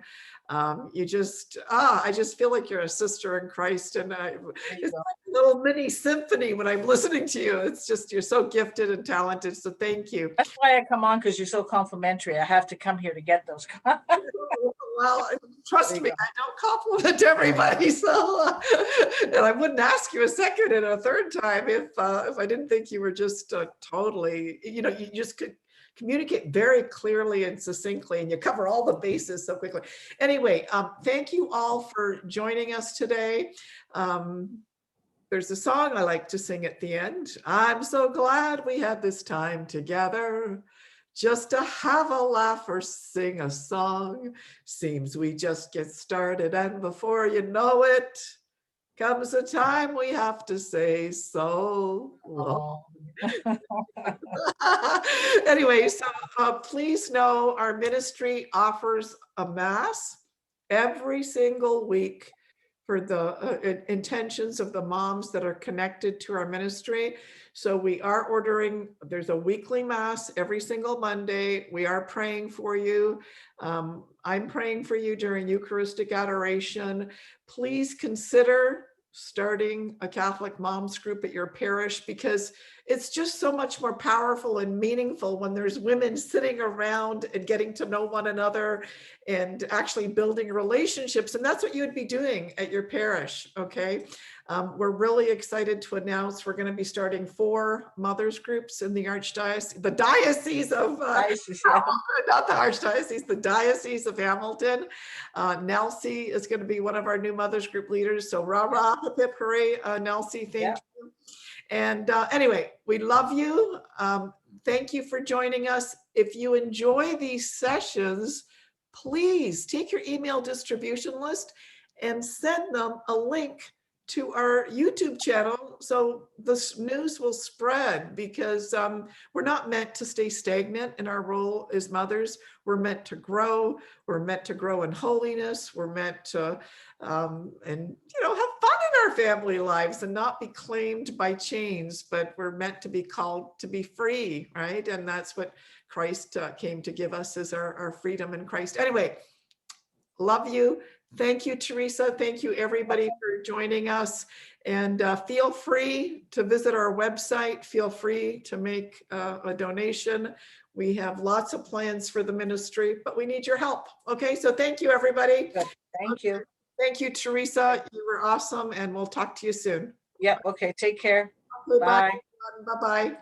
Speaker 1: I just feel like you're a sister in Christ, and it's like a little mini symphony when I'm listening to you. It's just, you're so gifted and talented, so thank you.
Speaker 2: That's why I come on, because you're so complimentary. I have to come here to get those.
Speaker 1: Well, trust me, I don't compliment everybody, so and I wouldn't ask you a second and a third time if I didn't think you were just totally, you know, you just could communicate very clearly and succinctly, and you cover all the bases so quickly. Anyway, thank you all for joining us today. There's a song I like to sing at the end. I'm so glad we had this time together, just to have a laugh or sing a song. Seems we just get started, and before you know it, comes a time we have to say so long. Anyway, so please know our ministry offers a mass every single week for the intentions of the moms that are connected to our ministry. So we are ordering, there's a weekly mass every single Monday. We are praying for you. I'm praying for you during Eucharistic adoration. Please consider starting a Catholic moms group at your parish, because it's just so much more powerful and meaningful when there's women sitting around and getting to know one another and actually building relationships. And that's what you would be doing at your parish. Okay. We're really excited to announce we're going to be starting 4 mothers groups in the Archdiocese, the Diocese of,
Speaker 2: Diocese, yeah.
Speaker 1: not the Archdiocese, the Diocese of Hamilton. Nelsie is going to be one of our new mothers group leaders. So rah, rah, hip, hip, hooray, Nelsie, thank you. And anyway, we love you. Thank you for joining us. If you enjoy these sessions, please take your email distribution list and send them a link to our YouTube channel so this news will spread, because we're not meant to stay stagnant in our role as mothers. We're meant to grow. We're meant to grow in holiness. We're meant to and have fun in our family lives and not be claimed by chains, but we're meant to be called to be free, right? And that's what Christ came to give us, is our freedom in Christ. Anyway, love you. Thank you, Teresa. Thank you, everybody, for joining us. And feel free to visit our website. Feel free to make a donation. We have lots of plans for the ministry, but we need your help. Okay, so thank you, everybody.
Speaker 2: Good. Thank you.
Speaker 1: Thank you, Teresa. You were awesome, and we'll talk to you soon.
Speaker 2: Yep. Okay. Take care.
Speaker 1: Bye. Bye-bye.